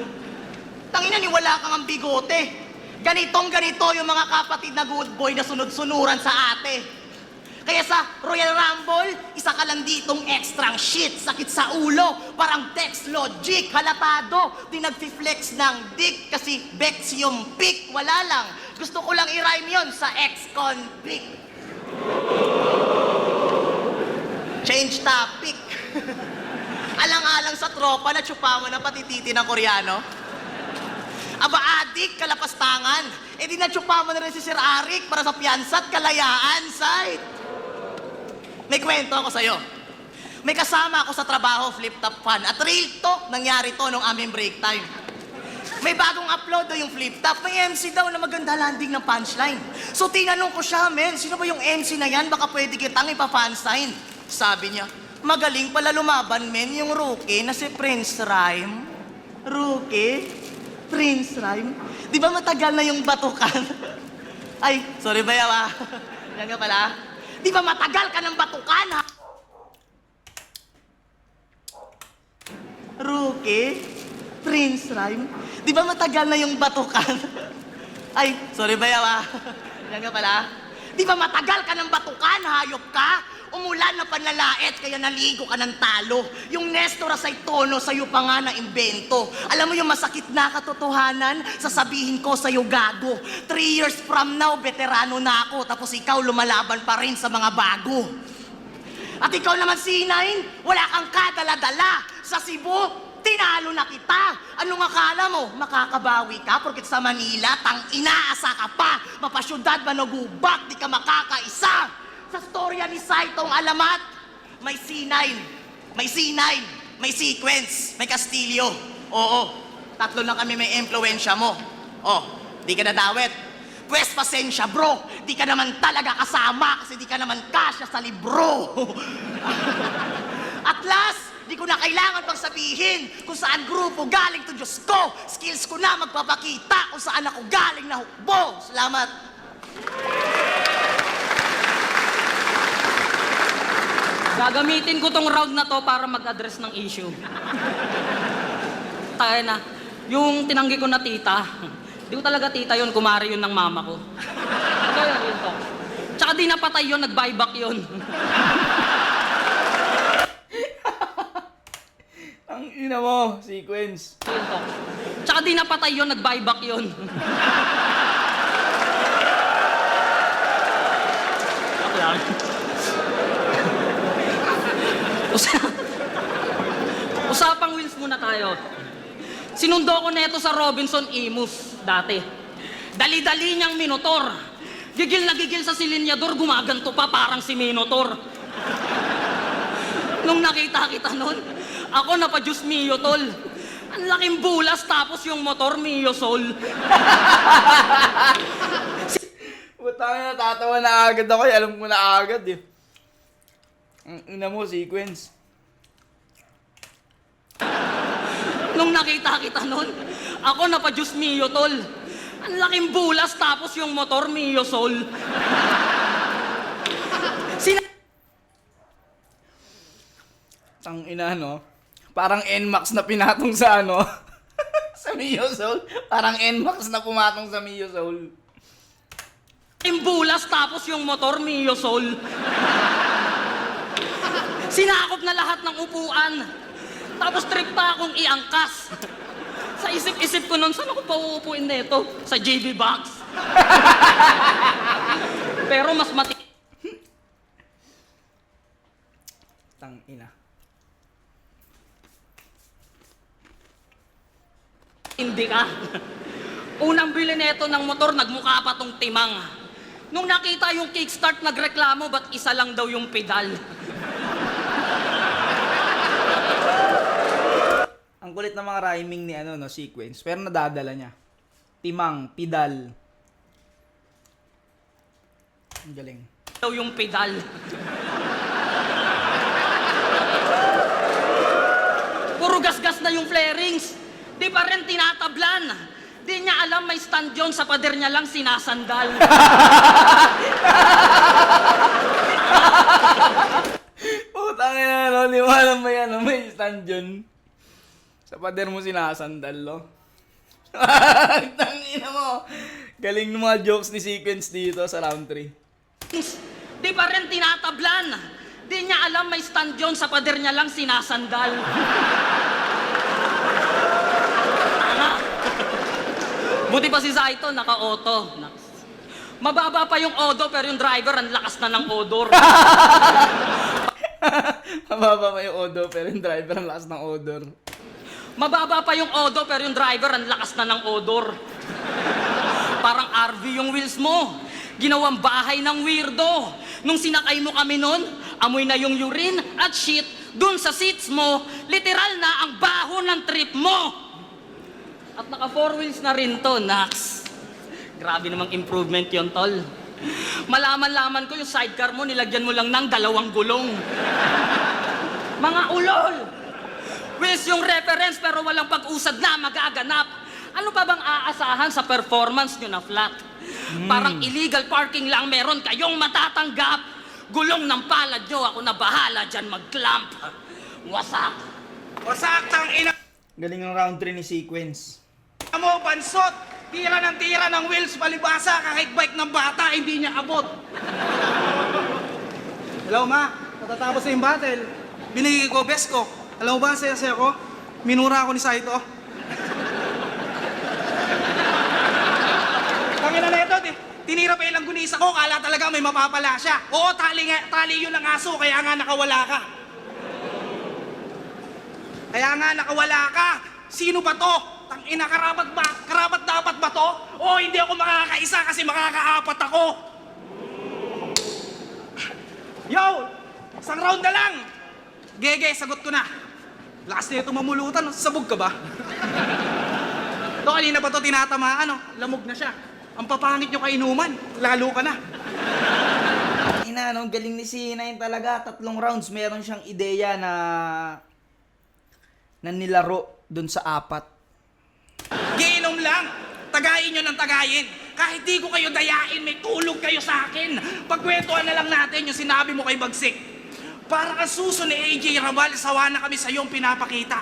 C: Tangina, niwala kang ang bigote. Ganitong-ganito yung mga kapatid na good boy na sunod-sunuran sa ate. Kaya sa Royal Rumble, isa ka lang ditong extrang shit, sakit sa ulo, parang Dex Logic, halatado, di nagfi-flex ng dick kasi Bex yung pick, wala lang. Gusto ko lang i-rhyme yun sa ex-convict. Change topic. Alang-alang sa tropa na tsupawan na pati titi ng Koreano. Aba, adik, kalapastangan. Eh di natsupawan na rin si Sir Arik para sa piyansa at kalayaan, side. May kwento ako sa'yo. May kasama ako sa trabaho, flip-top fan. At real talk, nangyari to nung aming break time. May bagong upload daw yung flip-top. May MC daw na maganda landing ng punchline. So tinanong ko siya, men, sino ba yung MC na yan? Baka pwede kitang ipa-fansign. Sabi niya, magaling pala lumaban, men, yung rookie na si Prince Rhyme. Rookie? Prince Rhyme? Di ba matagal na yung batukan? Ay, sorry ba yawa? Yan nga pala. Di ba matagal ka ng batukan, ha? Rookie? Prince Rhyme? Di ba matagal na yung batukan? Ay, sorry ba yawa? Yan nga pala. Di ba matagal ka ng batukan, hayop ka? Umulan na panlalait, kaya naligo ka ng talo. Yung Nestor sa tono, sa'yo pa nga na imbento. Alam mo yung masakit na katotohanan? Sasabihin ko sa'yo, gago. 3 years from now, veterano na ako, tapos ikaw lumalaban pa rin sa mga bago. At ikaw naman, C9, wala kang kadala-dala. Sa Cebu, tinalo na kita. Anong akala mo? Makakabawi ka porkit sa Manila, tang inaasa ka pa. Mapasyudad, manugubak, di ka makakaisa. Sa storya ni Saitong Alamat, may C9. May C9. may Sequence, may Castillo. Oo, tatlo lang kami may impluensya mo. Oh, di ka nadawit. Pwes pasensya bro, di ka naman talaga kasama kasi di ka naman kasya sa libro. At last, di ko na kailangan pang sabihin kung saan grupo galing to Diyos ko. Skills ko na magpapakita kung saan ako galing na hukbo. Salamat.
D: Gagamitin ko tong round na to para mag-address ng issue. Tayo na, yung tinanggi ko na tita, di ko talaga tita yun, kumari yun ng mama ko. Kaya yun to. Tsaka di napatay yun, nag-buyback yun.
A: Ang ina mo, Sequence.
D: Yun to. Tsaka di napatay yun, nag-buyback yun. Ako lang. Usapang wheels muna tayo. Sinundo ko neto sa Robinson Imus dati. Dali-dali niyang minotor. Gigil na gigil sa silinyador, gumaganto pa parang si Minotor. Nung nakita kita nun, ako napa-Diyos mio, tol. Ang laking bulas tapos yung motor mio, sol.
A: Butang na, natatawa na agad ako. Alam ko na agad eh. Ang ina mo, Sequence.
D: Nung nakita kita nun, ako napa-Diyos mio, tol. Ang laking bulas tapos yung motor mio, sol.
A: Tang ina, no? Parang NMAX na pinatong sa ano? Sa Mio Soul. Parang NMAX na pumatong sa Mio Soul.
D: Yung bulas tapos yung motor mio, sol. Sinakop na lahat ng upuan. Tapos trip pa akong iangkas. Sa isip-isip ko nun, saan ako pa uupuin nito? Sa JB Box. Pero mas
A: Tang ina.
D: hindi ka. Unang bili neto ng motor, nagmukha pa tong timang. Nung nakita yung kickstart, nagreklamo, ba't isa lang daw yung pedal?
A: Ang kulit ng mga rhyming ni ano, no, Sequence. Pero nadadala niya. Timang, pedal. Ang galing.
D: Daw yung pedal. Puro gas-gas na yung flarings. Di pa rin tinatablan. Di niya alam may stand yun, sa pader niya lang sinasandal.
A: Putang ina, no? Di mo alam may ano, may stand yun. Sa pader mo sinasandal, no? Tang ina mo. Galing ng mga jokes ni Sequence dito sa round 3.
D: Di pa rin tinatablan. Di niya alam may stand yun, sa pader niya lang sinasandal. Buti pa si Saito, naka-auto. Mababa pa yung odo, pero yung driver, ang lakas na ng odor.
A: Mababa pa yung odo, pero yung driver ang lakas ng odor.
D: Mababa pa yung odo, pero yung driver, ang lakas na ng odor. Parang RV yung wheels mo. Ginawang bahay ng weirdo. Nung sinakay mo kami nun, amoy na yung urine at shit dun sa seats mo. Literal na ang baho ng trip mo. At naka 4 wheels na rin to, Nax. Grabe namang improvement yon, tol. Malaman-laman ko yung sidecar mo, nilagyan mo lang ng 2 gulong. Mga ulol! Wheels yung reference pero walang pag-usad na magaganap. Ano pa bang aasahan sa performance nyo na flat? Parang illegal parking lang meron kayong matatanggap. Gulong ng palad nyo, ako na bahala dyan mag-clamp. Wasak!
F: Wasak tang ina
A: Galing ng round 3 ni Sequence.
F: mo, bansot! Tira ng wheels, palibasa, kahit bike ng bata, hindi niya abot. Hello, ma. Matatapos na yung battle. Binigay ko, best ko. Alam mo ba, saya-saya ko? Minura ako ni Saito. Tangina na ito, tinira pa ilang gunisa ko, kala talaga may mapapala siya. Oo, tali yun ang aso, kaya nga nakawala ka. Sino ba to? Tangina, karapat ba? Karapat dapat ba to? O hindi ako makakaisa kasi makakaapat ako. Yo! Isang round na lang! Gege, sagot ko na. Lakas na ito mamulutan, sabog ka ba? To, kanina pa to tinatamaan, lamog na siya. Ang papangit nyo kainuman, lalo ka na.
A: Ina, no, galing ni C9 talaga. 3 rounds, meron siyang ideya na nilaro dun sa 4.
F: Giinom lang, tagayin nyo ng tagayin. Kahit di ko kayo dayain, may tulog kayo sa akin. Pagkwentuhan na lang natin yung sinabi mo kay Bagsik. Para kang suso ni AJ Rabal, sawa na kami sa iyong pinapakita.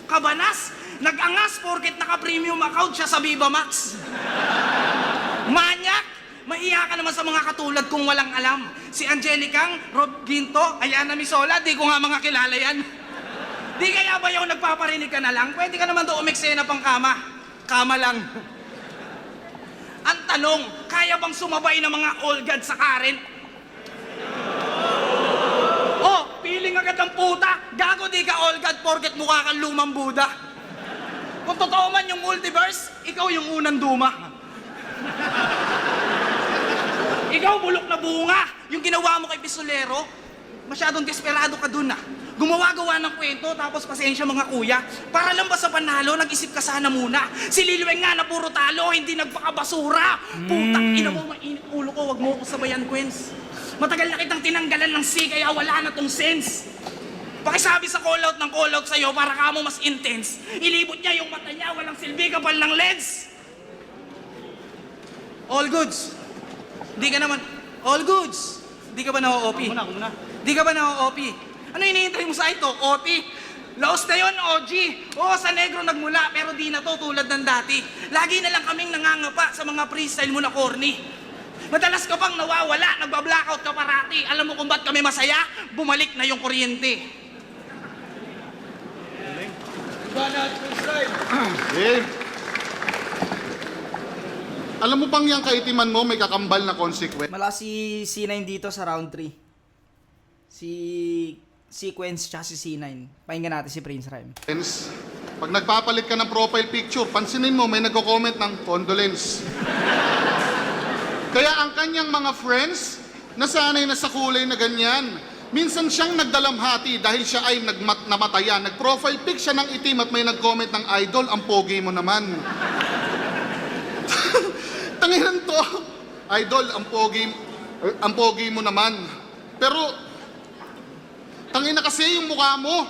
F: Kabanas, nag-angas porket naka-premium account siya sa Viva Max. Manyak, mahiya ka naman sa mga katulad kong walang alam. Si Angelicang, Rob Ginto, Ayana Misola, di ko nga mga kilala yan. Di kaya ba yung nagpaparinig ka na lang? Pwede ka naman doon umeksena pang kama. Kama lang. Ang tanong, kaya bang sumabay ng mga old god sa Karen? Oh, feeling agad ang puta. Gago di ka old god porket mukha kang lumang Buddha. Kung totoo man yung multiverse, ikaw yung unang duma. Ikaw bulok na bunga. Yung ginawa mo kay Pistolero, masyadong desperado ka dun Gumawa-gawa ng kwento, tapos pasensya mga kuya. Para lang ba sa panalo, nag-isip ka sana muna. Si Lilweng nga na puro talo, hindi nagpakabasura. Putang ina mo, mainit ulo ko, wag mo ko sabayan, Quens. Matagal na kitang tinanggalan ng C, kaya wala na tong sense. Pakisabi sa call-out ng call-out sa'yo para ka mo mas intense. Ilibot niya yung mata niya, walang silbi, kapal ng lens. All goods. Di ka naman, all goods. Di ka ba na-OP? Di ka ba na-OP? Ano hinihintay mo sa ito? OP? Laos na yun, OG. Oo, sa negro nagmula, pero di na to tulad ng dati. Lagi na lang kaming nangangapa sa mga freestyle mo na corny. Madalas ka pang nawawala, nagba-blackout ka parati. Alam mo kung ba't kami masaya? Bumalik na yung kuryente.
E: Eh, alam mo bang yung kaitiman mo may kakambal na consequence?
A: Malakas si C9 dito sa round 3. Si Sequence tsaka si C9. Pakinggan natin si Prince Rhyme.
E: Pag nagpapalit ka ng profile picture, pansinin mo may nagko-comment ng condolence. Kaya ang kanyang mga friends, nasanay na sa kulay na ganyan. Minsan siyang nagdalamhati dahil siya ay namatayan. Nag-profile pic siya ng itim at may nag-comment ng idol, ang pogi mo naman. Tanginan to. Idol, ang pogi mo naman. Pero tangina kasi yung mukha mo.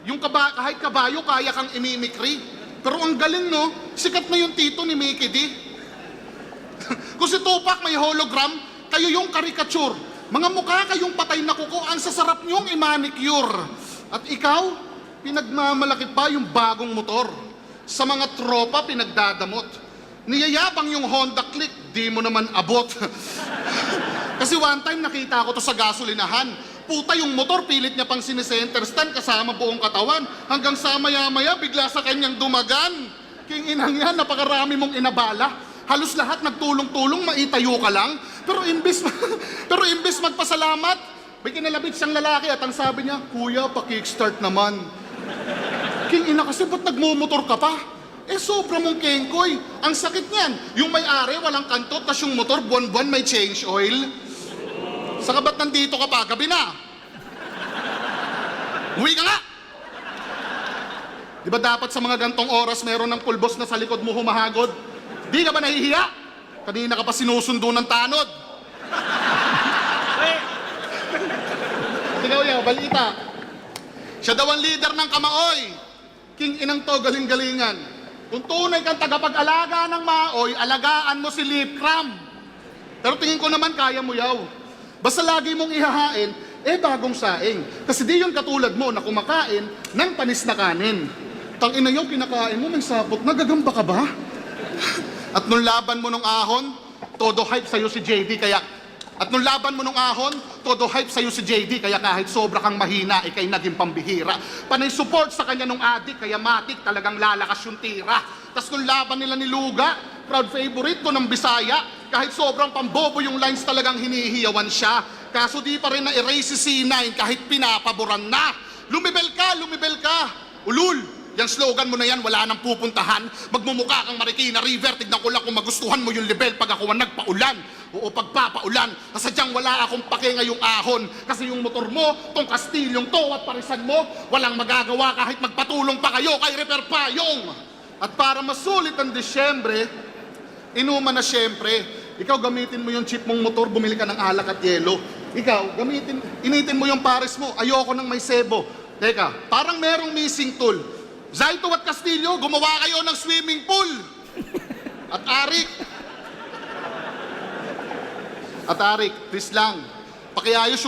E: Yung kahit kabayo, kaya kang imimikri. Pero ang galing, no? Sikat na yung tito ni Mickey D. Kung si Tupac may hologram, kayo yung caricature. Mga mukha kayong patay na kuko, ang sasarap nyong i-manicure. At ikaw, pinagmamalaki pa yung bagong motor. Sa mga tropa, pinagdadamot. Niyayabang yung Honda Click, di mo naman abot. Kasi one time nakita ko to sa gasolinahan. Puta yung motor, pilit niya pang sinisenter stand kasama buong katawan. Hanggang sa maya-maya, bigla sa kanyang dumagan. King inang yan, napakarami mong inabala. Halos lahat nagtulong-tulong, maitayo ka lang. Pero imbis magpasalamat, may kinalabit siyang lalaki at ang sabi niya, Kuya, pa-kickstart naman. King ina kasi, ba't nagmumotor ka pa? Eh, sobra mong kengkoy. Ang sakit niyan. Yung may-ari, walang kantot, tas yung motor, buwan-buwan may change oil. Saka ba't nandito ka pa? Gabi na. Uwi ka nga! Di ba dapat sa mga gantong oras meron ng pulbos na sa likod mo humahagod? Di ka ba nahihiya? Kanina ka pa sinusundo ng tanod. Ikaw yaw, balita. Siya daw ang leader ng Kamaoy. King inang to, galing-galingan. Kung tunay kang tagapag-alaga ng Maoy, alagaan mo si Lip Cram. Pero tingin ko naman kaya mo yaw. Basta lagi mong ihahain, bagong saing. Kasi di yun katulad mo na kumakain ng panis na kanin. Tangina yung kinakain mo, may sapot, nagagamba ka ba? At nung laban mo nung ahon, todo hype sa'yo si JD, kaya... At nung laban mo nung ahon, todo hype sa'yo si JD, kaya kahit sobra kang mahina, ikay naging pambihira. Panay support sa kanya nung adik, kaya matik talagang lalakas yung tira. Tas nung laban nila ni Luga, proud favorite ko ng Bisaya, kahit sobrang pambobo yung lines talagang hinihiyawan siya. Kaso di pa rin na-erase si C9 kahit pinapaboran na. Lumibel ka, ulul. Yung slogan mo na yan, wala nang pupuntahan. Magmumukha kang Marikina River. Tignan ko lang kung magustuhan mo yung level pag ako ang nagpaulan. Oo, pagpapaulan. Kasadyang wala akong pake ngayong ahon. Kasi yung motor mo, tong kastilyong to at parisan mo, walang magagawa kahit magpatulong pa kayo kay Repair Payong. At para masulit ang Disyembre, inuman na syempre, ikaw gamitin mo yung cheap mong motor, bumili ka ng alak at yelo. Ikaw, initin mo yung pares mo, ayoko ng may sebo. Teka, parang merong missing tool. Zaito at Castillo, gumawa kayo ng swimming pool. At Arik, please lang, pakiayos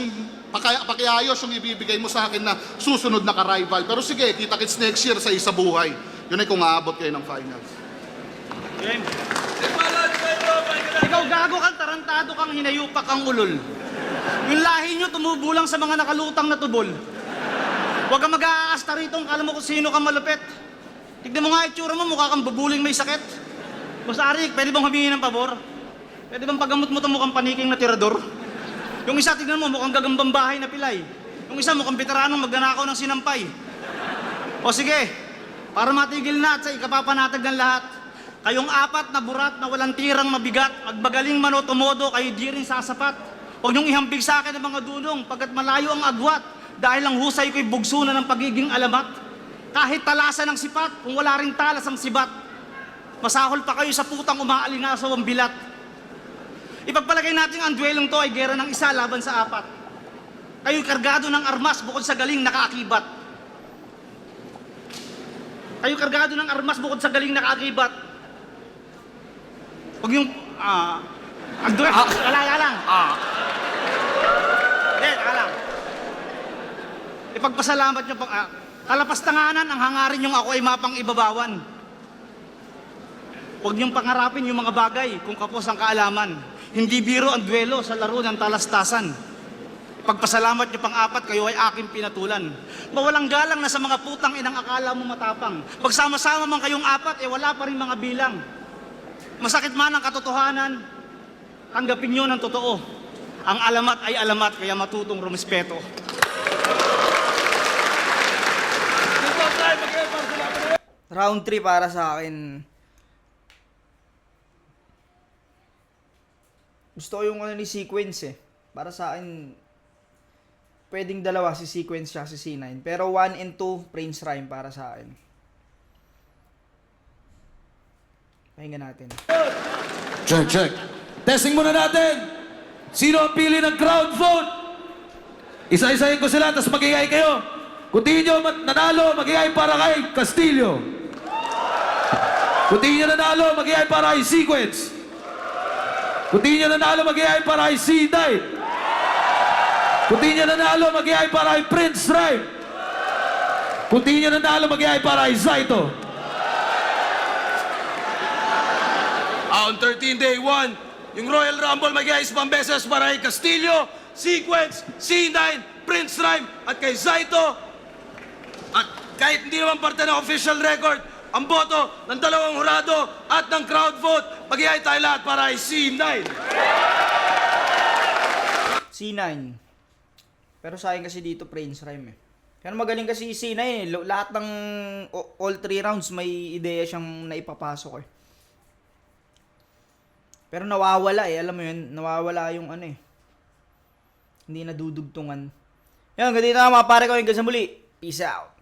E: yung ibibigay mo sa akin na susunod na ka-rival. Pero sige, kita-kits next year sa isa buhay. Yun ay kung aabot kayo ng finals.
F: Ikaw gago kang tarantado kang hinayupak kang ulol. Yung lahi nyo tumubo lang sa mga nakalutang na tubol. Huwag kang mag-aasta rito, kala mo kung sino kang malupit. Tignan mo nga itsura mo, mukha kang bubuling may sakit. Boss Arik, pwede bang humingi ng pabor? Pwede bang pagamot mo ito mukhang paniking na tirador? Yung isa, tignan mo, mukhang gagambang bahay na pilay. Yung isa, mukhang veteranong magnanakaw ng sinampay. O sige, para matigil na at sa ikapapanatag ng lahat, kayong apat na burat na walang tirang mabigat, magbagaling manotomodo, kayo di rin sasapat. Huwag niyong ihambig sa akin ang mga dulong, pagkat malayo ang agwat. Dahil ang husay ko'y bugsunan ng pagiging alamat. Kahit talasan ng sipat, kung wala ring talas ang sibat, masahol pa kayo sa putang umaalingasaw ang bilat. Ipagpalagay natin ang duelong to ay gera ng isa laban sa apat. Kayo'y kargado ng armas bukod sa galing nakaakibat. Kayo'y kargado ng armas bukod sa galing nakaakibat. Huwag yung... ang duel... Wala lang. Teka lang. Ipagpasalamat nyo pang... kalapastanganan ang hangarin yung ako ay mapang ibabawan. Huwag niyong pangarapin yung mga bagay kung kapos ang kaalaman. Hindi biro ang duelo sa laro ng talastasan. Pagpasalamat niyo pang apat, kayo ay aking pinatulan. Mawalang galang na sa mga putang inang akala mo matapang. Pagsama-sama man kayong apat, wala pa rin mga bilang. Masakit man ang katotohanan, tanggapin niyo ng totoo. Ang alamat ay alamat, kaya matutong rumespeto.
A: Round 3 para sa akin. Gusto ko yung ni sequence eh. Para sa akin, pwedeng dalawa si sequence siya si C9. Pero 1 and 2, Prince Rhyme para sa akin. Pakinggan natin.
B: Check. Testing muna natin. Sino ang pili ng crowd vote? Isa-isahin ko sila, tapos magigay kayo. Kung di nyo nanalo, magigay para kay Castillo. Kung di nyo nanalo, magigay para kay Sequence. Kung di nyo nanalo, magigay para kay C9. Kung di nyo nanalo, magigay para kay Prince Rhyme. Kung di nyo nanalo, magigay para kay Zaito. On 13 day 1, yung Royal Rumble magigay isang beses para kay Castillo, Sequence, C9, Prince Rhyme, at kay Zaito. At kahit hindi naman parte ng official record, ang boto ng dalawang hurado at ng crowd vote, mag-iay tayo lahat para ay C9.
A: C9. Pero sa akin kasi dito Prince Rhyme eh. Kaya magaling kasi si C9 eh. Lahat ng all 3 rounds may ideya siyang naipapasok eh. Pero nawawala eh. Alam mo yun, nawawala yung ano eh. Hindi nadudugtungan. Yan, ganito na mga pare ko. Hanggang sa muli. Peace out.